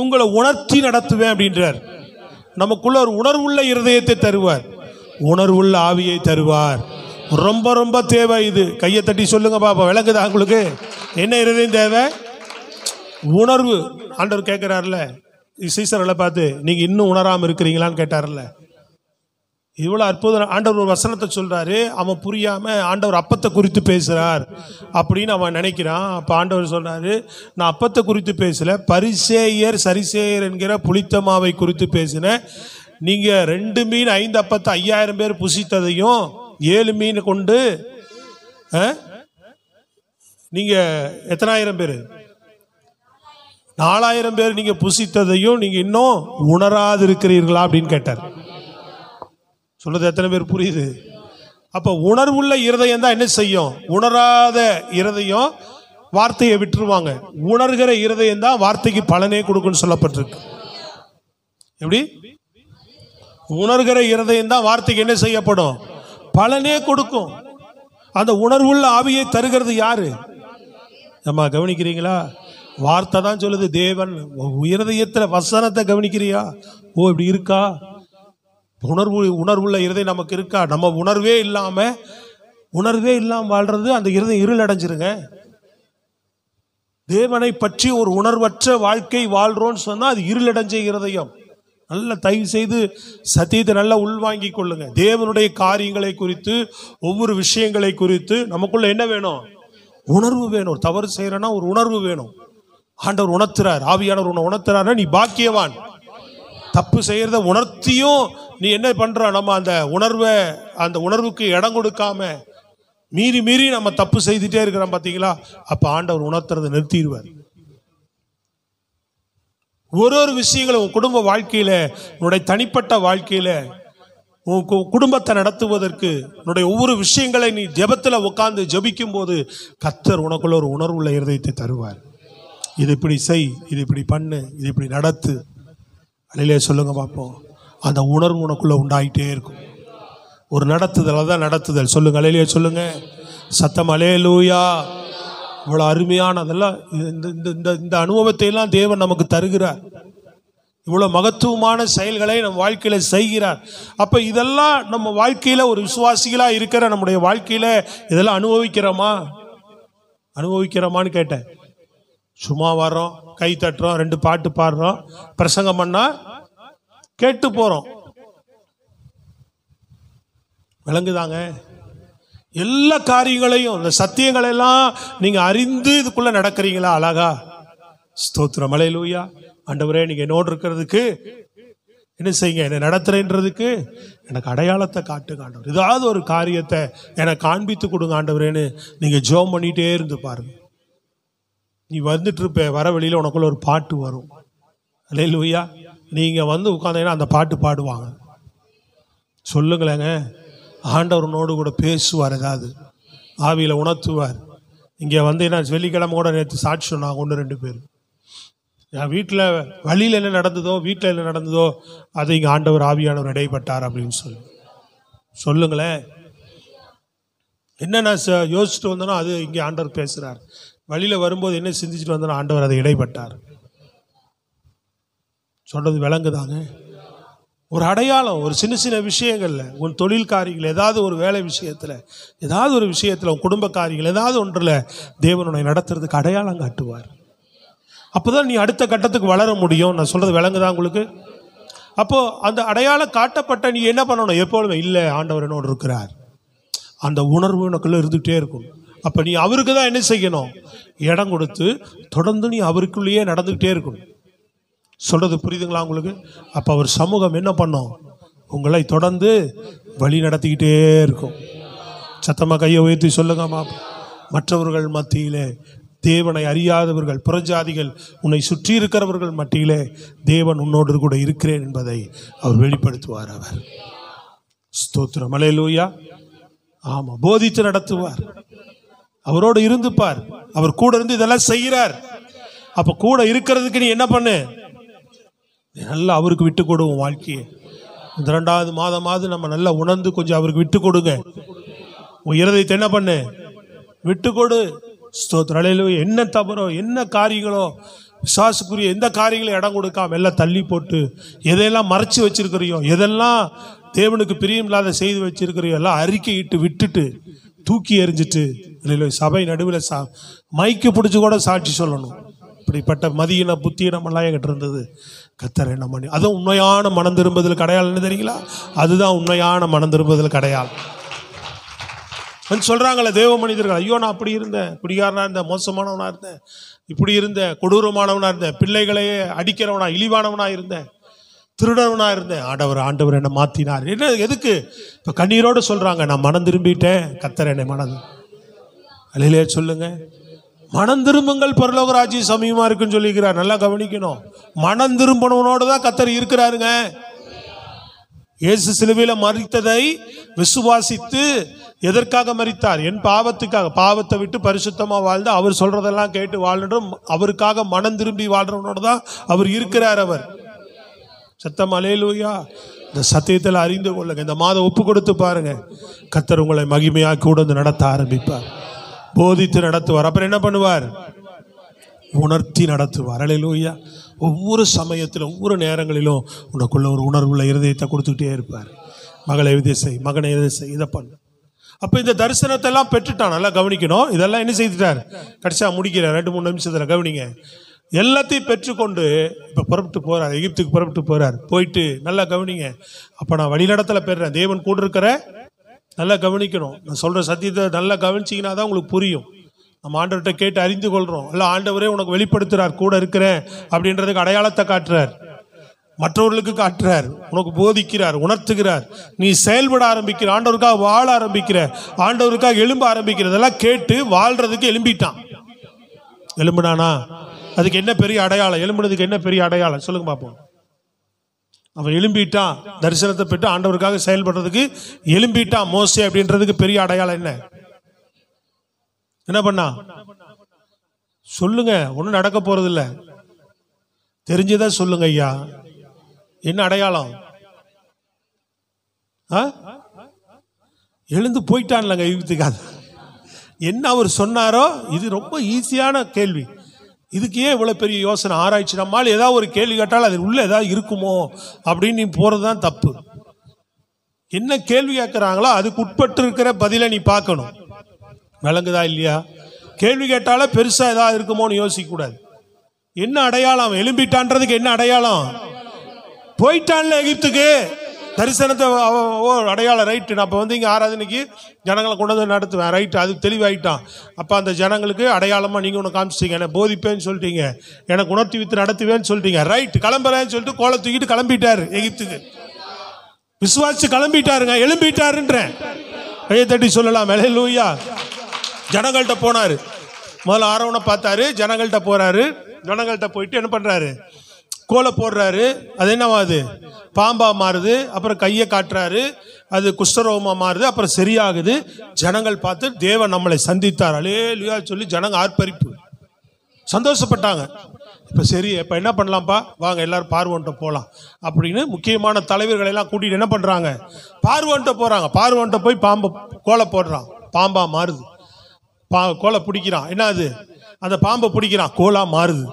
உங்களை உணர்த்தி நடத்துவேன் அப்படின்றார். நமக்குள்ள ஒரு உணர்வுள்ள இருதயத்தை தருவார், உணர்வுள்ள ஆவியை தருவார். ரொம்ப ரொம்ப தேவை இது. கையை தட்டி சொல்லுங்க பாப்பா, விளங்குதா உங்களுக்கு? என்ன இருதயம் தேவை? உணர்வு. ஆண்டவர் கேட்கிறார்ல சீசர்களை பார்த்து, நீங்க இன்னும் உணராம இருக்கிறீங்களான்னு கேட்டார்ல. இவ்வளவு அற்புதம். ஆண்டவர் ஒரு வசனத்தை சொல்றாரு, அவன் புரியாம ஆண்டவர் அப்பத்தை குறித்து பேசுறார் அப்படின்னு அவன் நினைக்கிறான். அப்ப ஆண்டவர் சொல்றாரு, நான் அப்பத்தை குறித்து பேசல, பரிசேயர் சரிசேயர் என்கிற புளித்தமாவை குறித்து பேசினேன். நீங்க 2 மீன் 5 அப்பத்தை 5000 பேர் புசித்ததையும் 7 மீன் கொண்டு நீங்க எத்தனாயிரம் பேர்? 4000 பேர் நீங்க புசித்ததையும் நீங்க இன்னும் உணராது இருக்கிறீர்களா அப்படின்னு கேட்டார். சொல்றது எத்தனை பேர் புரியுது? அப்ப உணர்வுள்ள இருதயம் தான் என்ன செய்யும்? உணராத இருதயம் வார்த்தையை விட்டுருவாங்க. உணர்கிற இருதயம் தான் வார்த்தைக்கு பலனே கொடுக்குன்னு சொல்லப்பட்டிருக்கு. எப்படி? உணர்கிற இருதயம் தான் வார்த்தைக்கு என்ன செய்யப்படும்? பலனே கொடுக்கும். அந்த உணர்வுள்ள ஆவியை தருகிறது யாரு? நம்ம கவனிக்கிறீங்களா? வார்த்தை தான் சொல்லுது. தேவன் இருதயத்துல வசனத்தை கவனிக்கிறியா? ஓ இப்படி இருக்கா? உணர்வுள்ள இருதயம் நமக்கு இருக்கா? நம்ம உணர்வே இல்லாம வாழ்றது அந்த இருதயம் இருள் அடைஞ்சிருங்க. தேவனை பற்றி ஒரு உணர்வற்ற வாழ்க்கை வாழ்றோம்னு சொன்னா அது இருளடைஞ்ச இருதயம். நல்ல தயவு செய்து சத்தியத்தை நல்லா உள்வாங்கி கொள்ளுங்க. தேவனுடைய காரியங்களை குறித்து, ஒவ்வொரு விஷயங்களை குறித்து நமக்குள்ள என்ன வேணும்? உணர்வு வேணும். தவறு செய்யறனா ஒரு உணர்வு வேணும். ஆண்டவர் உணர்த்துறார், ஆவியானவர் உன்னை உணர்த்துறாருன்னா நீ பாக்கியவான். தப்பு செய்யறத உணர்த்தியும் நீ என்ன பண்ற? நம்ம அந்த உணர்வுக்கு இடம் கொடுக்காம மீறி நம்ம தப்பு செய்துட்டே இருக்கிறோம் பாத்தீங்களா? அப்ப ஆண்டவர் உணர்த்துறதை நிறுத்திடுவார். ஒரு விஷயங்களும் உன் குடும்ப வாழ்க்கையில, உன்னுடைய தனிப்பட்ட வாழ்க்கையில, உன் குடும்பத்தை நடத்துவதற்கு உன்னுடைய ஒவ்வொரு விஷயங்களை நீ ஜெபத்துல உட்கார்ந்து ஜெபிக்கும் போது கர்த்தர் உனக்குள்ள ஒரு உணர்வுள்ள இருதயத்தை தருவார். இது இப்படி செய், இது இப்படி பண்ணு, இது இப்படி நடத்து. அலையிலே சொல்லுங்க பார்ப்போம். அந்த உணர்வு உனக்குள்ள உண்டாயிட்டே இருக்கும். ஒரு நடத்துதல் தான் நடத்துதல். சொல்லுங்க, அலையிலே சொல்லுங்க சத்தம், அல்லேலூயா. இவ்வளவு அருமையானதெல்லாம் இந்த அனுபவத்தை எல்லாம் தேவன் நமக்கு தருகிறார். இவ்வளவு மகத்துவமான செயல்களை நம் வாழ்க்கையில செய்கிறார். அப்ப இதெல்லாம் நம்ம வாழ்க்கையில ஒரு விசுவாசிகளா இருக்கிற நம்முடைய வாழ்க்கையில இதெல்லாம் அனுபவிக்கிறோமான்னு கேட்டேன். சும்மா வர்றோம், கை தட்டுறோம், 2 பாட்டு பாடுறோம், பிரசங்கம் பண்ணா கேட்டு போறோம். விளங்குதாங்க? எல்லா காரியங்களையும், இந்த சத்தியங்களை எல்லாம் நீங்க அறிந்து இதுக்குள்ள நடக்கிறீங்களா? அழகா ஸ்தோத்திரம், அல்லேலூயா. ஆண்டவரே, நீங்க என்னோடு இருக்கிறதுக்கு என்ன செய்யுங்க, என்னை நடத்துறேன்றதுக்கு எனக்கு அடையாளத்தை காட்டுங்க ஆண்டவர். ஏதாவது ஒரு காரியத்தை எனக்கு காண்பித்து கொடுங்க ஆண்டவரேன்னு நீங்க ஜெபம் பண்ணிட்டே இருந்து பாருங்க. நீ வந்துட்டு இருப்ப, வர வெளியில உனக்குள்ள ஒரு பாட்டு வரும். அல்லேலூயா. நீங்க வந்து உட்கார்ந்தீங்கன்னா அந்த பாட்டு பாடுவாங்க. சொல்லுங்களேங்க, ஆண்டவர் உன்னோடு கூட பேசுவார், ஏதாவது ஆவியில உணர்த்துவார். இங்கே வந்து என்ன, வெள்ளிக்கிழமை கூட நேற்று சாட்சி சொன்னாங்க 1-2 பேர். என் வீட்டில் வழியில் என்ன நடந்ததோ, வீட்டில் என்ன நடந்ததோ அது இங்கே ஆண்டவர் ஆவியானவர் இடைப்பட்டார் அப்படின்னு சொல்லுங்களேன். என்ன நான் யோசிச்சுட்டு வந்தோன்னா அது இங்கே ஆண்டவர் பேசுகிறார். வழியில் வரும்போது என்ன சிந்திச்சுட்டு வந்தோன்னா ஆண்டவர் அதை இடைப்பட்டார். சொல்றது விளங்குதாங்க? ஒரு அடையாளம், ஒரு சின்ன விஷயங்கள்ல, உன் தொழில் காரியங்கள், ஏதாவது ஒரு வேலை விஷயத்தில், ஏதாவது ஒரு விஷயத்தில், உன் குடும்ப காரியங்கள், ஏதாவது ஒன்றில் தேவனுடைய நடத்துறதுக்கு அடையாளம் காட்டுவார். அப்போதான் நீ அடுத்த கட்டத்துக்கு வளர முடியும். நான் சொல்றது விளங்குதா உங்களுக்கு? அப்போ அந்த அடையாளம் காட்டப்பட்ட நீ என்ன பண்ணணும்? எப்பொழுதுமே இல்லை, ஆண்டவர் என்னோடு இருக்கிறார், அந்த உணர்வு உனக்குள்ள இருந்துகிட்டே இருக்கும். அப்போ நீ அவருக்கு தான் என்ன செய்யணும்? இடம் கொடுத்து தொடர்ந்து நீ அவருக்குள்ளேயே நடந்துகிட்டே இருக்கணும். சொல்றது புரியுதுங்களா உங்களுக்கு? அப்போ அவர் சமூகம் என்ன பண்ணும்? உங்களை தொடர்ந்து வழி நடத்திக்கிட்டே இருக்கும். சத்தமாக கையை உயர்த்தி சொல்லுங்கம்மா. மற்றவர்கள் மத்தியிலே தேவனை அறியாதவர்கள், புறஜாதிகள், உன்னை சுற்றி இருக்கிறவர்கள் மத்தியிலே தேவன் உன்னோடு கூட இருக்கிறேன் என்பதை அவர் வெளிப்படுத்துவார். அவர் ஸ்தோத்திரம், அல்லேலூயா. ஆமாம், போதித்து நடத்துவார். அவரோடு இருந்துப்பார். அவர் கூட இருந்து இதெல்லாம் செய்கிறார். அப்ப கூட இருக்கிறதுக்கு நீ என்ன பண்ணு? நல்லா அவருக்கு விட்டு கொடுவோம் வாழ்க்கையை. இந்த 2வது மாதமாவது நம்ம நல்லா உணர்ந்து கொஞ்சம் அவருக்கு விட்டு கொடுங்க. உன் இருதயத்தை என்ன பண்ணு? விட்டு கொடு. ஸ்தோத்திரம், அல்லேலூயா. என்ன தவறோ, என்ன காரியங்களோ, விசுவாசுக்குரிய எந்த காரியங்களும் இடம் கொடுக்காம எல்லாம் தள்ளி போட்டு, எதையெல்லாம் மறைச்சு வச்சிருக்கிறியோ, எதெல்லாம் தேவனுக்கு பிரியம் இல்லாத செய்து வச்சிருக்கிறியோ எல்லாம் அறிக்கையிட்டு விட்டுட்டு தூக்கி எறிஞ்சிட்டு, அல்லேலூயா, சபை நடுவில் மைக்கு பிடிச்சி கூட சாட்சி சொல்லணும். இப்படிப்பட்ட மதியின புத்தியினமெல்லாம் என்கிட்ட இருந்தது. கர்த்தர் என்ன பண்ணி, அதுவும் உண்மையான மனம் திரும்புதலுக்கு அடையாளம் என்ன தெரியுங்களா? அதுதான் உண்மையான மனம் திரும்புதலுக்கு அடையாளம். சொல்றாங்களே தேவ மனிதர்கள், ஐயோ நான் அப்படி இருந்தேன், குடிகாரனா இருந்தேன், மோசமானவனா இருந்தேன், இப்படி இருந்தேன், கொடூரமானவனா இருந்தேன், பிள்ளைகளையே அடிக்கிறவனா, இழிவானவனா இருந்தேன், திருடவனா இருந்தேன். ஆண்டவர் என்னை மாத்தினார். என்ன எதுக்கு? இப்ப கண்ணீரோடு சொல்றாங்க, நான் மனம் திரும்பிட்டேன், கர்த்தர் என்னை அல்லேலூயா சொல்லுங்க. மனம் திரும்புங்கள், பரலோக ராஜ்யம் சமீபமா இருக்குன்னு சொல்லிக்கிறார். நல்லா கவனிக்கணும். மனம் திரும்பனவனோடு தான் கர்த்தர் இருக்கிறாருங்க. இயேசு சிலுவையில் மரித்ததை விசுவாசித்து எதற்காக மரித்தார்? என் பாவத்துக்காக. பாவத்தை விட்டு பரிசுத்தமா வாழ்ந்து அவர் சொல்றதெல்லாம் கேட்டு வாழ்ந்தும் அவருக்காக மனம் திரும்பி வாழ்றவனோடு தான் அவர் இருக்கிறார். அவர் சத்தம், அல்லேலூயா. இந்த சத்தியத்தில் அறிந்து கொள்ளுங்க. இந்த மாதம் ஒப்பு கொடுத்து பாருங்க, கர்த்தர் உங்களை மகிமையாக கூட வந்து நடத்த ஆரம்பிப்பார். போதித்து நடத்துவார். அப்புறம் என்ன பண்ணுவார்? உணர்த்தி நடத்துவார். அல்லேலூயா. ஒவ்வொரு சமயத்திலும் ஒவ்வொரு நேரங்களிலும் உனக்குள்ள ஒரு உணர்வுள்ள இருதயத்தை கொடுத்துக்கிட்டே இருப்பார். மகளை இதை செய், மகனை இதை செய், இதை பண்ணு. அப்போ இந்த தரிசனத்தை எல்லாம் பெற்றுட்டான். நல்லா கவனிக்கணும். இதெல்லாம் என்ன செய்துட்டார்? கடைசியா முடிக்கிற 2-3 நிமிஷத்தில் கவனிங்க. எல்லாத்தையும் பெற்றுக்கொண்டு இப்போ புறப்பட்டு போறார், எகிப்துக்கு புறப்பட்டு போறார். போயிட்டு நல்லா கவனிங்க. அப்போ நான் வழிநடத்தல பெறுறேன், தேவன் கூட இருக்கிற. நல்லா கவனிக்கணும். நான் சொல்ற சத்தியத்தை நல்லா கவனிச்சிங்கன்னா தான் உங்களுக்கு புரியும். நம்ம ஆண்டவர்கிட்ட கேட்டு அறிந்து கொள்றோம். அல்ல, ஆண்டவரே உனக்கு வெளிப்படுத்துறார், கூட இருக்கிறேன் அப்படின்றதுக்கு அடையாளத்தை காட்டுறார், மற்றவர்களுக்கு காட்டுறார், உனக்கு போதிக்கிறார், உணர்த்துகிறார். நீ செயல்பட ஆரம்பிக்கிற, ஆண்டவருக்காக வாழ ஆரம்பிக்கிற, ஆண்டவருக்காக எழும்ப ஆரம்பிக்கிறதெல்லாம் கேட்டு வாழ்றதுக்கு எழும்பிட்டான். எழும்புனானா? அதுக்கு என்ன பெரிய அடையாளம்? எழும்புனதுக்கு என்ன பெரிய அடையாளம் சொல்லுங்க பார்ப்போம். அவன் எழும்பிட்டான், தரிசனத்தை பெற்று ஆண்டவருக்காக செயல்படுறதுக்கு எழும்பிட்டான். மோசே அப்படின்றதுக்கு பெரிய அடையாளம் என்ன? என்ன பண்ணா சொல்லுங்க. ஒன்றும் நடக்க போறது இல்லை, தெரிஞ்சதான் சொல்லுங்க ஐயா. என்ன அடையாளம்? எழுந்து போயிட்டான்லங்க எகிப்துக்கு. என்ன அவர் சொன்னாரோ, இது ரொம்ப ஈஸியான கேள்வி. இதுக்கு ஏன் இவ்வளோ பெரிய யோசனை, ஆராய்ச்சி? நம்மால் ஏதாவது ஒரு கேள்வி கேட்டால் அதில் உள்ள ஏதாவது இருக்குமோ அப்படின்னு நீ போகிறது தான் தப்பு. என்ன கேள்வி கேட்குறாங்களோ அதுக்கு உட்பட்டு இருக்கிற பதிலை நீ பார்க்கணும். விளங்குதா இல்லையா? கேள்வி கேட்டாலே பெருசாக ஏதாவது இருக்குமோன்னு யோசிக்கக்கூடாது. என்ன அடையாளம்? எழும்பிட்டான்றதுக்கு என்ன அடையாளம்? போயிட்டான்ல எகிப்துக்கு, தரிசனத்தை அடையாளம். ரைட்டு, நான் இப்போ வந்து இங்கே ஆராதனைக்கு ஜனங்களை கொண்டு வந்து நடத்துவேன். ரைட்டு, அதுக்கு தெளிவாயிட்டான். அப்போ அந்த ஜனங்களுக்கு அடையாளமாக நீங்கள் ஒன்று காமிச்சிட்டீங்க, என்னை போதிப்பேன்னு சொல்லிட்டீங்க, எனக்கு உணர்த்தி வித்து நடத்துவேன்னு சொல்லிட்டீங்க. ரைட்டு, கிளம்புறேன்னு சொல்லிட்டு கோலை தூக்கிட்டு கிளம்பிட்டாரு எகிப்துக்கு. விசுவாசி கிளம்பிட்டாருங்க, எழும்பிட்டாருன்றேன். கையை தட்டி சொல்லலாம் அல்லேலூயா. ஜனங்கள்கிட்ட போனாரு. முதல்ல ஆரோனை பார்த்தாரு, ஜனங்கள்கிட்ட போறாரு. ஜனங்கள்கிட்ட போயிட்டு என்ன பண்றாரு? கோலை போடுறாரு. அது என்னவாது? பாம்பா மாறுது. அப்புறம் கையை காட்டுறாரு, அது குஷ்டரோகமா மாறுது. அப்புறம் சரியாகுது. ஜனங்கள் பார்த்து தேவன் நம்மளை சந்தித்தார் அல்லேலூயா சொல்லி ஜனங்க ஆர்ப்பரிப்பு, சந்தோஷப்பட்டாங்க. இப்போ சரி, இப்போ என்ன பண்ணலாம்ப்பா, வாங்க எல்லாரும் பார்வோன்ட்ட போகலாம் அப்படின்னு முக்கியமான தலைவர்களை எல்லாம் கூட்டிகிட்டு என்ன பண்ணுறாங்க? பார்வோன்ட்ட போகிறாங்க. பார்வோன்ட்ட போய் பாம்பை கோலை போடுறான், பாம்பா மாறுது. கோலை பிடிக்கிறான், என்ன அது? அந்த பாம்பை பிடிக்கிறான், கோலா மாறுது.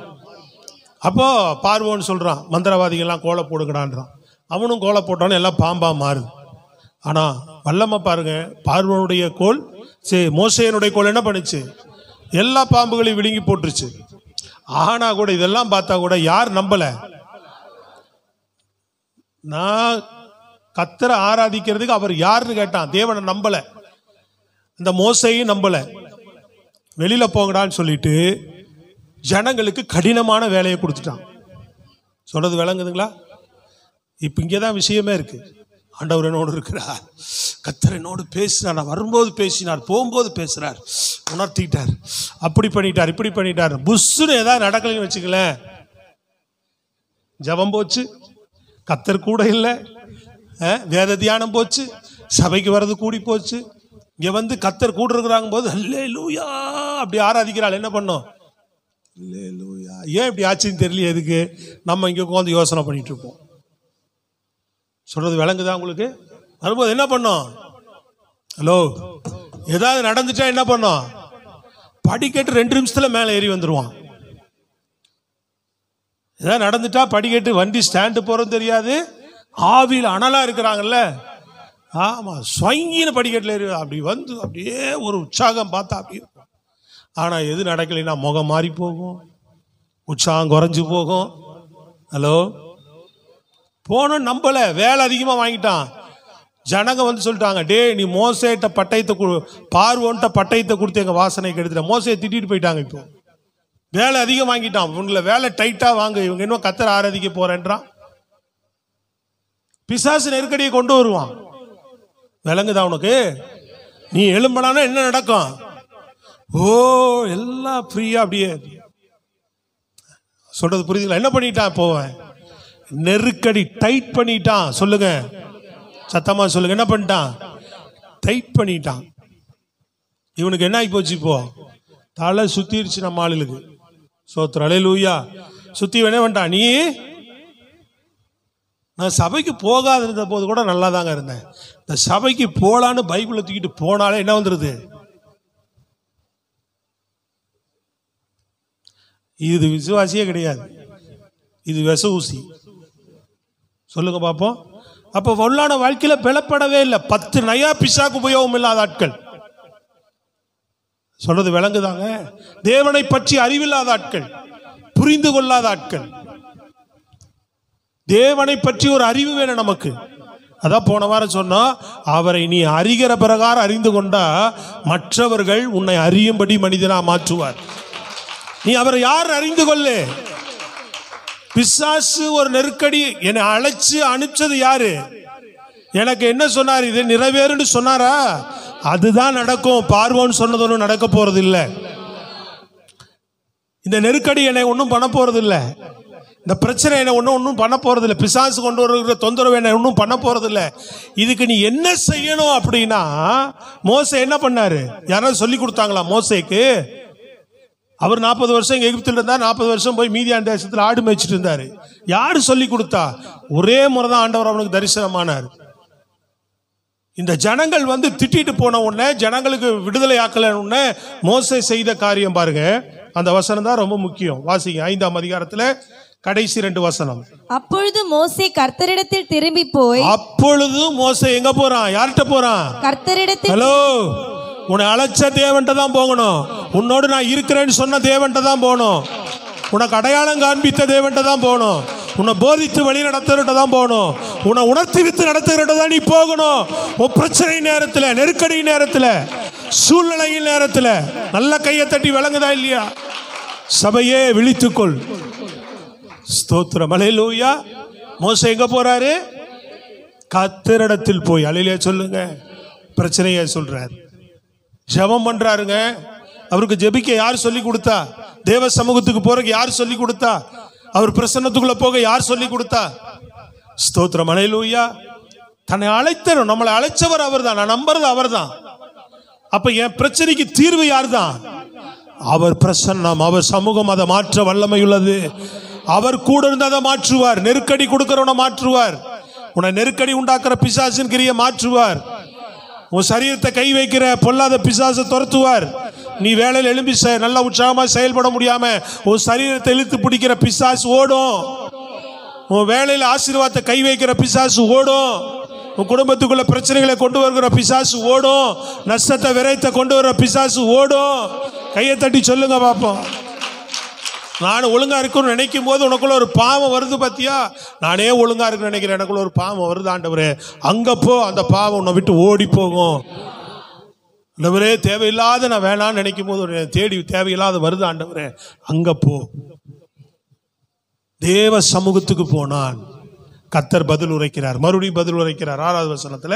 அப்போ பார்வோன்னு சொல்கிறான், மந்திரவாதிகள்லாம் கோலை போடுங்கடான்றான். அவனும் கோலை போட்டான்னு எல்லாம் பாம்பா மாறுது. ஆனால் வல்லமை பாருங்க, பார்வோனுடைய கோல் மோசேயனுடைய கோல் என்ன பண்ணுச்சு? எல்லா பாம்புகளையும் விழுங்கி போட்டுருச்சு. ஆனா கூட இதெல்லாம் பார்த்தா கூட யார் நம்பல? நான் கர்த்தரை ஆராதிக்கிறதுக்கு அவர் யாருன்னு கேட்டான். தேவனை நம்பல, இந்த மோசையும் நம்பல. வெளியில போங்கடான்னு சொல்லிட்டு ஜனங்களுக்கு கடினமான வேலையை கொடுத்துட்டான். சொல்றது விளங்குதுங்களா? இப்ப இங்கேதான் விஷயமே இருக்கு. ஆண்டவர் என்னோடு இருக்கிறார், கர்த்தர் என்னோடு பேசினார், நான் வரும்போது பேசினார், போகும்போது பேசுறார், உணர்த்திட்டார், அப்படி பண்ணிட்டார், இப்படி பண்ணிட்டார். புஷ்ஷுன்னு ஏதாவது நடக்கலைன்னு வச்சுக்கலேன், ஜெபம் போச்சு, கர்த்தர் கூட இல்லை, வேத தியானம் போச்சு, சபைக்கு வர்றது கூடி போச்சு. இங்கே வந்து கர்த்தர் கூட இருக்கிறாங்க போது அல்லேலூயா அப்படி ஆராதிக்கிறாள். என்ன பண்ணோம்? அல்லேலூயா. ஏன் இப்படி ஆச்சுன்னு தெரியல. எதுக்கு? நம்ம இங்கே உட்காந்து யோசனை பண்ணிட்டு இருப்போம். சொல்றது விளங்குதா உங்களுக்கு? வரும்போது என்ன பண்ணோம்? ஹலோ, ஏதாவது நடந்துட்டா என்ன பண்ணோம்? படிக்கட்டு 2 நிமிஷத்துல மேலே ஏறி வந்துருவான். ஏதாவது நடந்துட்டா படிக்கட்டு, வண்டி ஸ்டாண்டு போறது தெரியாது, ஆவியில் அனலா இருக்கிறாங்கல்ல, ஆமா, ஸ்வங்கின்னு படிக்கட்டில் ஏறி அப்படி வந்து அப்படியே ஒரு உற்சாகம் பார்த்தா அப்படி இருக்கும். ஆனா எது நடக்கலைன்னா முகம் மாறி போகும், உற்சாகம் குறைஞ்சு போகும். ஹலோ, போனோம் நம்பல, வேலை அதிகமாக வாங்கிட்டான். ஜனங்க வந்து சொல்லிட்டாங்க, டே நீ மோசேட்ட பட்டயத்தை பார்வோன்ட்ட பட்டயத்தை கொடுத்து எங்கள் வாசனை கெடுத்துட்ட. மோசையை திட்டிட்டு போயிட்டாங்க. இப்போ வேலை அதிகம் வாங்கிட்டான். இவங்களை வேலை டைட்டாக வாங்க, இவங்க இன்னும் கர்த்தரை ஆராதிக்க போறேன்றான். பிசாசு நெருக்கடியை கொண்டு வருவான். விளங்குதா உனக்கு? நீ எழும்பனானா என்ன நடக்கும்? ஓ, எல்லாம் ஃப்ரீயா அப்படியே. சொல்றது புரியுதுங்களா? என்ன பண்ணிட்டான்? போவேன் நெருக்கடி டைட் பண்ணிட்டான். சொல்லுங்க, சத்தமா சொல்லுங்க. என்ன பண்ணிட்டான்? டைட் பண்ணிட்டான். இவனுக்கு என்ன ஆகி போச்சு? இப்போ தலை சுத்திருச்சு நம்ம ஆளுக்கு. சோத்திரம், அல்லேலூயா. சுத்தி என்ன பண்ணிட்டான்? நீ, நான் சபைக்கு போகாத இருந்த போது கூட நல்லா தாங்க இருந்தேன். இந்த சபைக்கு போலான்னு பைபிளை தூக்கிட்டு போனாலே என்ன வந்துருது? இது விசுவாசியே கிடையாது, இது விச ஊசி. சொல்லுங்க பாப்போம். அப்போ பொருளான வாழ்க்கையில பலப்படவே இல்லை. 10 நயா பிசாக்கு உபயோகம் இல்லாத ஆட்கள். சொல்றது விளங்குதாங்க? தேவனை பற்றி அறிவில்லாத ஆட்கள், புரிந்து கொள்ளாத ஆட்கள். தேவனை பற்றி ஒரு அறிவு வேணும் நமக்கு. அதான் போன வாரம் சொன்னா, அவரை நீ அறிகிற பிரகாரம் அறிந்து கொண்டா மற்றவர்கள் உன்னை அறியும்படி மனிதனா மாற்றுவார். நீ அவரை யார் அறிந்து கொள்ளு. பிசாசு ஒரு நெருக்கடி என்னை அழைச்சு அனுப்பிச்சது யாரு? எனக்கு என்ன சொன்னார்? இது நிறைவேறுன்னு சொன்னாரா? அதுதான் நடக்கும். பார்வோன்னு சொன்னது ஒன்றும் நடக்க போறது இல்லை. இந்த நெருக்கடி என்னை ஒன்றும் பண்ண போறது இல்லை. இந்த பிரச்சனை என்ன ஒன்றும் பண்ண போறது இல்லை. பிசாசு கொண்டு வருகிற தொந்தரவு என்ன ஒன்றும் பண்ண போறது இல்லை. இதுக்கு நீ என்ன செய்யணும் அப்படின்னா, மோசே என்ன பண்ணாரு? யாராவது சொல்லி கொடுத்தாங்களா மோசேக்கு? அவர் 40 வருஷம் இங்க எகிப்தில் இருந்தார். 40 வருஷம் போய் மீதியான் தேசத்தில் ஆடு மேய்ச்சிட்டு இருந்தாரு. யாரு சொல்லி கொடுத்தா? ஒரே முறை தான் ஆண்டவர் அவனுக்கு தரிசனமானார். இந்த ஜனங்கள் வந்து திட்டிட்டு போன உடனே, ஜனங்களுக்கு விடுதலை ஆக்கல உடனே மோசே செய்த காரியம் பாருங்க. அந்த வசனம் தான் ரொம்ப முக்கியம். வாசிங்க 5ஆம் அதிகாரத்துல கடைசி 2 வசனம். அப்பொழுது மோசே கர்த்தரிடத்தில் திரும்பி போய். அப்பொழுது மோசே எங்க போறான்? யார்கிட்ட போறான்? கர்த்தரிடத்தில். ஹலோ, உன்னை அழைச்ச தேவன்ட்ட தான் போகணும். உன்னோடு நான் இருக்கிறேன்னு சொன்ன தேவன்ட்ட தான் போகணும். உனக்கு அடையாளம் காண்பித்த தேவன்ட்ட தான் போகணும். உன்னை போதித்து வழி நடத்துகிட்ட தான் போகணும். உன்னை உணர்த்தி வித்து நடத்துகிட்ட தான் நீ போகணும். உன் பிரச்சனை நேரத்தில், நெருக்கடி நேரத்தில், சூழ்நிலையின் நேரத்தில் நல்ல கையை தட்டி விளங்குதா இல்லையா? சபையே விழித்துக்கொள். ஸ்தோத்திரம், அல்லேலூயா. மோசே எங்க போறாரு? கர்த்தரிடத்தில் போய். அல்லேலூயா சொல்லுங்க. பிரச்சனையை சொல்றாரு, ஜெபம் பண்றாருங்க. அவருக்கு ஜெபிக்க யார் சொல்லி கொடுத்தா? தேவ சமூகத்துக்கு போறதுக்கு யார் சொல்லி கொடுத்தா? அவர் பிரசன்னத்துக்குள்ள போக யார் சொல்லி கொடுத்தா? ஸ்தோத்திரம், அல்லேலூயா. தன்னை அழைத்தவர், நம்மளை அழைச்சவர் அவர் தான். நான் நம்புறது அவர் தான். அப்ப என் பிரச்சனைக்கு தீர்வு யார் தான்? அவர் பிரசன்னம், அவர் சமூகம் அதை மாற்ற வல்லமை உள்ளது. அவர் கூட இருந்து அதை மாற்றுவார். நெருக்கடி கொடுக்கிறவனை மாற்றுவார். உன்னை நெருக்கடி உண்டாக்குற பிசாசின் கிரியை மாற்றுவார். உன் சரீரத்தை கை வைக்கிற பொல்லாத பிசாசை துரத்துவார். நீ வேலையில் எழும்பி நல்ல உற்சாகமா செயல்பட முடியாம உன் சரீரத்தை இழுத்து பிடிக்கிற பிசாசு ஓடும். உன் வேலையில் ஆசீர்வாதத்தை கை வைக்கிற பிசாசு ஓடும். உன் குடும்பத்துக்குள்ள பிரச்சனைகளை கொண்டு வருகிற பிசாசு ஓடும். நஷ்டத்தை விரைத்த கொண்டு வர பிசாசு ஓடும். கையை தட்டி சொல்லுங்க பாப்போம். நான் ஒழுங்கா இருக்குன்னு நினைக்கும் போது உனக்குள்ள ஒரு பாவம் வருது பாத்தியா? நானே ஒழுங்கா இருக்குன்னு நினைக்கிறேன், எனக்குள்ள ஒரு பாவம் வருது ஆண்டவரே, அங்க போ. அந்த பாவம் உன்னை விட்டு ஓடி போகும். ஆண்டவரே, தேவையில்லாத நான் வேணான்னு நினைக்கும் போது தேடி தேவையில்லாத வருது ஆண்டவரே, அங்க போ. தேவ சமூகத்துக்கு போனான். கர்த்தர் பதில் உரைக்கிறார், மறுபடியும் பதில் உரைக்கிறார். 6வது வசனத்துல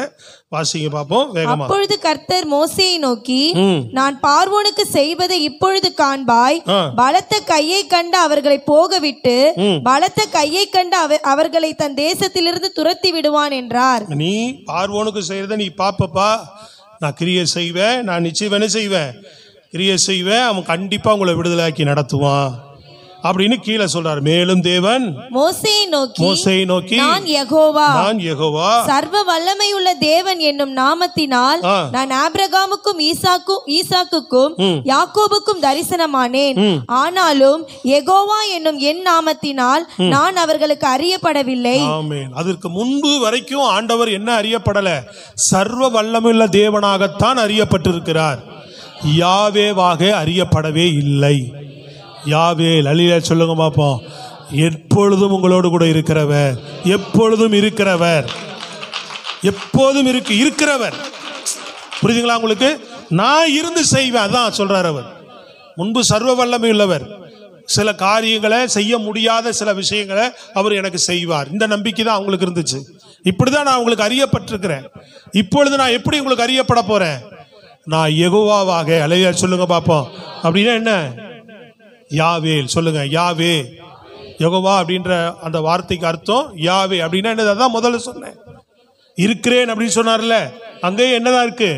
வாசிங்க பார்ப்போம் வேகமா. அப்பொழுது கர்த்தர் மோசேயை நோக்கி, நான் பார்வோனுக்கு செய்வதை இப்பொழுது காண்பாய். பலத்த கையை கண்டு அவர்களை போகவிட்டு பலத்த கையை கண்டு அவர்களை தன் தேசத்திலிருந்து துரத்தி விடுவான் என்றார். நீ பார்வோனுக்கு செய்யறத நீ பாப்பப்பா, நான் கிரியை செய்வேன், நான் நிச்சயம் என்ன செய்வேன், கிரியை செய்வேன், அவன் கண்டிப்பா உங்களை விடுதலாக்கி நடத்துவான் அப்படின்னு கீழே சொல்றார். மேலும் தேவன் மோசேயை நோக்கி, நான் யெகோவா சர்வ வல்லமையுள்ள தேவன் என்னும் நாமத்தினால் நான் ஆபிரகாமுக்கும் ஈசாக்குக்கும் யாக்கோபுக்கும் தரிசனமானேன். ஆனாலும் யெகோவா என்னும் என் நாமத்தினால் நான் அவர்களுக்கு அறியப்படவில்லை. ஆமென். அதற்கு முன்பு வரைக்கும் ஆண்டவர் என்ன அறியப்படல, சர்வ வல்லமையுள்ள தேவனாகத்தான் அறியப்பட்டிருக்கிறார். யாவேவாக அறியப்படவே இல்லை. யாவே லலில சொல்லுங்க பாப்போம். எப்பொழுதும் உங்களோடு கூட இருக்கிறவர், எப்பொழுதும் இருக்கிறவர், எப்போதும் இருக்கிறவர். புரியுதுங்களா உங்களுக்கு? நான் இருந்து செய்வேன், அதான் சொல்றார் அவர். முன்பு சர்வ வல்லமை உள்ளவர், சில காரியங்களை செய்ய முடியாத சில விஷயங்களை அவர் எனக்கு செய்வார். இந்த நம்பிக்கை தான் அவங்களுக்கு இருந்துச்சு. இப்படிதான் நான் உங்களுக்கு அறியப்பட்டிருக்கிறேன். இப்பொழுது நான் எப்படி உங்களுக்கு அறியப்பட போறேன்? நான் யெகோவாவாக. அலையா சொல்லுங்க பாப்போம். அப்படின்னா என்ன? யாவே சொல்லுங்க. யாவே, யெகோவா அப்படின்ற அந்த வார்த்தைக்கு அர்த்தம் யாவே அப்படின்னா என்னது? அதான் முதல்ல சொன்னேன். இருக்கிறேன் அப்படின்னு சொன்னார்ல, அங்கே என்னதான் இருக்கு?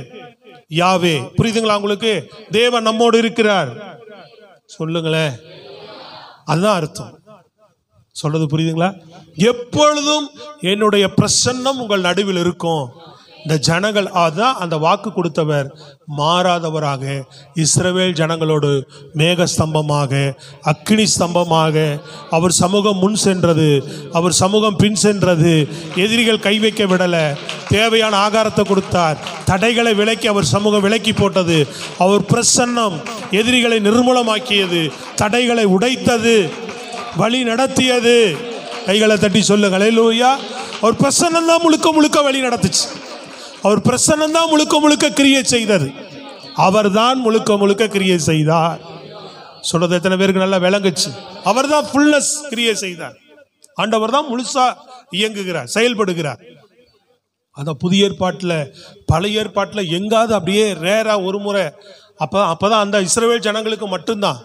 யாவே. புரியுதுங்களா உங்களுக்கு? தேவன் நம்மோடு இருக்கிறார். சொல்லுங்களேன், அதுதான் அர்த்தம். சொல்றது புரியுதுங்களா? எப்பொழுதும் என்னுடைய பிரசன்னம் உங்கள் நடுவில் இருக்கும். இந்த ஜனங்கள், அதான் அந்த வாக்கு கொடுத்தவர் மாறாதவராக இஸ்ரவேல் ஜனங்களோடு மேக ஸ்தம்பமாக, அக்கினி ஸ்தம்பமாக, அவர் சமூகம் முன் சென்றது, அவர் சமூகம் பின் சென்றது. எதிரிகள் கை வைக்க விடலை, தேவையான ஆகாரத்தை கொடுத்தார், தடைகளை விலக்கி அவர் சமூகம் விலக்கி போட்டது. அவர் பிரசன்னம் எதிரிகளை நிர்மூலமாக்கியது, தடைகளை உடைத்தது, வழி நடத்தியது. கைகளை தட்டி சொல்லுங்க அல்லேலூயா. அவர் பிரசன்னம் தான் முழுக்க முழுக்க வழி நடத்துச்சு. அவர் பிரசன்னம் தான் முழுக்க முழுக்க கிரியை செய்தது. அவர் தான் முழுக்க முழுக்க கிரியை செய்தார். சொல்றது எத்தனை பேருக்கு நல்லா விளங்குச்சு? அவர் தான் ஃபுல்னஸ் கிரியை செய்தார். ஆண்டவர் தான் முழுசா இயங்குகிறார், செயல்படுகிறார். அந்த புதிய ஏற்பாட்டில், பழைய ஏற்பாட்டில் எங்காவது அப்படியே ரேரா ஒரு முறை, அப்பதான் அந்த இஸ்ரவேல் ஜனங்களுக்கு மட்டும்தான்.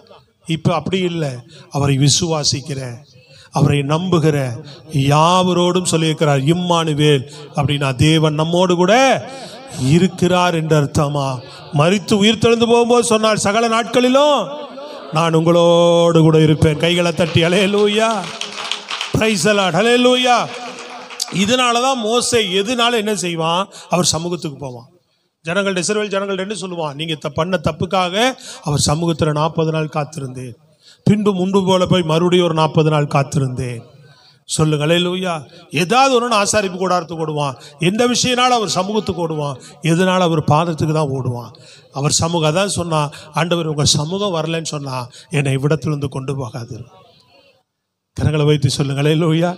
இப்ப அப்படி இல்லை. அவரை விசுவாசிக்கிற, அவரை நம்புகிற யாவரோடும் சொல்லியிருக்கிறார். இம்மானுவேல் அப்படின்னா தேவன் நம்மோடு கூட இருக்கிறார் என்று அர்த்தமா. மரித்து உயிர் தெழுந்து போகும்போது சொன்னார், சகல நாட்களிலும் நான் உங்களோடு கூட இருப்பேன். கைகளை தட்டி அல்லேலூயா, பிரைஸ் தி லார்ட், அல்லேலூயா. இதனாலதான் மோசே எதுனால என்ன செய்வான்? அவர் சமூகத்துக்கு போவான். ஜனங்கள், இஸ்ரவேல் ஜனங்கள் என்ன சொல்லுவான்? நீங்க பண்ண தப்புக்காக அவர் சமூகத்தில் 40 நாள் காத்திருந்தேன், பின்பு முன்பு போல போய் மறுபடியும் ஒரு 40 நாள் காத்திருந்தேன். சொல்லுங்க அல்லேலூயா. ஏதாவது ஒன்று ஆசாரிப்பு கூடாரத்துக்கு ஓடுவான். எந்த விஷயனால அவர் சமூகத்துக்கு ஓடுவான்? எதனால அவர் பாதத்துக்கு தான் ஓடுவான். அவர் சமூகம். அதான் சொன்னா, ஆண்டவர் உங்க சமூகம் வரலன்னு சொன்னா என்னை இவ்விடத்திலிருந்து கொண்டு போகாது. கரங்களை வைத்து சொல்லுங்க அல்லேலூயா.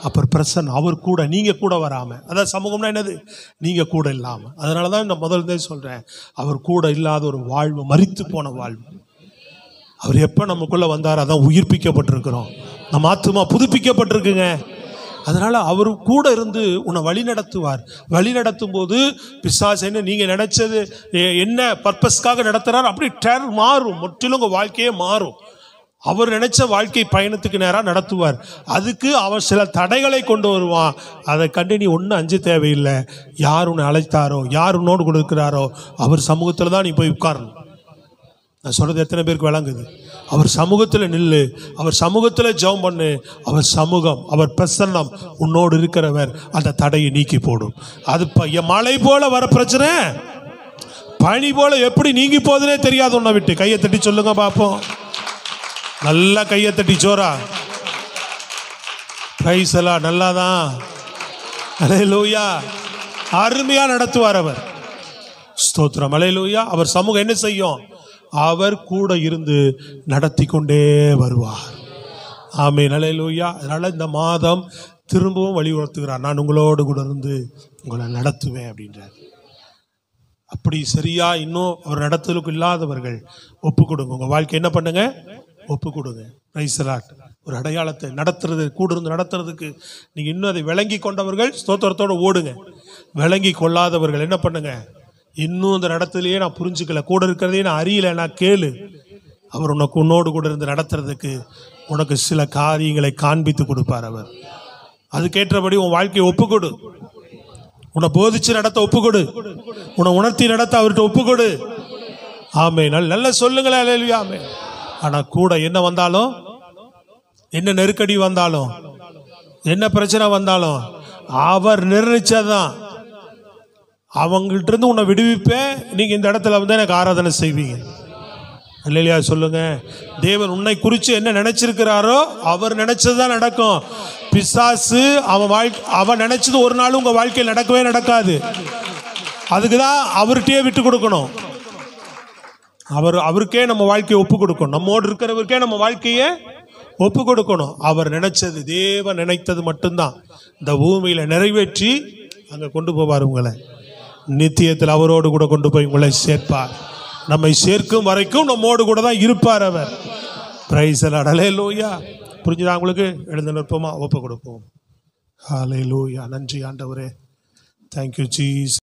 அப்புறம் பிரசன் அவர் கூட, நீங்க கூட வராம. அதான் சமூகம்னா என்னது? நீங்க கூட இல்லாம. அதனாலதான் நான் முதல்ல சொல்றேன், அவர் கூட இல்லாத ஒரு வாழ்வு மரித்து போன வாழ்வு. அவர் எப்போ நமக்குள்ள வந்தார்? அதான் உயிர்ப்பிக்கப்பட்டிருக்கிறோம், நம்ம ஆத்துமா புதுப்பிக்கப்பட்டிருக்குங்க. அதனால அவர் கூட இருந்து உன்னை வழி நடத்துவார். வழி நடத்தும் போது பிசாசு நீங்க நினைச்சது என்ன பர்பஸ்க்காக நடத்துறாரு அப்படி டேர் மாறும், முற்றிலும் உங்க வாழ்க்கையே மாறும். அவர் நினைச்ச வாழ்க்கை பயணத்துக்கு நேராக நடத்துவார். அதுக்கு அவர் சில தடைகளை கொண்டு வருவான். அதை கண்டு நீ ஒன்றும் அஞ்சு தேவையில்லை. யார் உன்னை அழைத்தாரோ, யார் உன்னோடு கொடுக்கிறாரோ அவர் சமூகத்தில் தான் நீ போய் உட்காரணும். நான் சொல்றது எத்தனை பேருக்கு விளங்குது? அவர் சமூகத்தில் நில்லு, அவர் சமூகத்தில் ஜெபம் பண்ணு. அவர் சமூகம், அவர் பிரசன்னம் உன்னோடு இருக்கிறவர் அந்த தடையை நீக்கி போடும். அது மழை போல வர பிரச்சனை பனி போல எப்படி நீங்கி போகுதுன்னே தெரியாது உன்னை விட்டு. கையை தட்டி சொல்லுங்க பார்ப்போம். நல்லா கையை தட்டி ஜோரா. பிரைஸ் எல்லாம் நல்லாதான். அல்லேலூயா. அருமையா நடத்துவார் அவர். ஸ்தோத்திரம். அல்லேலூயா. அவர் சமூகம் என்ன செய்யும்? அவர் கூட இருந்து நடத்தி கொண்டே வருவார். ஆமென். அல்லேலூயா. அதனால இந்த மாதம் திரும்பவும் வலியுறுத்துகிறார், நான் உங்களோடு கூட இருந்து உங்களை நடத்துவேன் அப்படின்றார். அப்படி சரியா இன்னும் அவர் நடத்துதலுக்கு இல்லாதவர்கள் ஒப்பு கொடுங்க. உங்க வாழ்க்கை என்ன பண்ணுங்க? ஒப்பு கொடுங்க. Price the Lord. ஒரு அடையாளத்தை நடத்துறது, கூட இருந்து நடத்துறதுக்கு நீங்கள் இன்னும் அதை விளங்கி கொண்டவர்கள் ஸ்தோத்திரத்தோடு ஓடுங்க. விளங்கி கொள்ளாதவர்கள் என்ன பண்ணுங்க, இன்னும் அந்த நடத்துலையே நான் புரிஞ்சுக்கல, கூட இருக்கிறதையே நான் அறியலை, நான் கேளு. அவர் உன்னோடு கூட இருந்து நடத்துறதுக்கு உனக்கு சில காரியங்களை காண்பித்து கொடுப்பார். அவர் அதுக்கேற்றபடி உன் வாழ்க்கையை ஒப்புக்கொடு. உன்னை போதிச்சு நடத்த ஒப்புக்கொடு. உன்னை உணர்த்தி நடத்த அவர்கிட்ட ஒப்புக்கொடு. ஆமே. நல்ல சொல்லுங்களேன். அல்லேலூயா. ஆமே. ஆனால் கூட என்ன வந்தாலும், என்ன நெருக்கடி வந்தாலும், என்ன பிரச்சனை வந்தாலும் அவர் நிர்ணயிச்சதான். அவங்கள்ட்ட இருந்து உன்னை விடுவிப்பேன். நீங்க இந்த இடத்துல வந்து எனக்கு ஆராதனை செய்வீங்க. இல்லையா? சொல்லுங்க. தேவன் உன்னை குறித்து என்ன நினைச்சிருக்கிறாரோ அவர் நினைச்சதுதான் நடக்கும். பிசாசு அவன் நினைச்சது ஒரு நாள் உங்க வாழ்க்கையில் நடக்கவே நடக்காது. அதுக்குதான் அவர்கிட்டயே விட்டு கொடுக்கணும். அவருக்கே நம்ம வாழ்க்கையை ஒப்பு கொடுக்கணும். நம்மோடு இருக்கிறவருக்கே நம்ம வாழ்க்கையை ஒப்பு கொடுக்கணும். அவர் நினைச்சது, தேவன் நினைத்தது மட்டும்தான் இந்த பூமியில நிறைவேற்றி அங்க கொண்டு போவார். உங்களை நித்தியத்தில் அவரோடு கூட கொண்டு போய் உங்களை சேர்ப்பார். நம்மை சேர்க்கும் வரைக்கும் நம்மோடு கூட தான் இருப்பார் அவர். Price the lord. அல்லேலூயா. புரிஞ்சுதா உங்களுக்கு? எழுந்து நிற்போமா, ஒப்பு கொடுப்போம். ஹல்லேலூயா. நன்றி ஆண்டவரே. Thank you Jesus.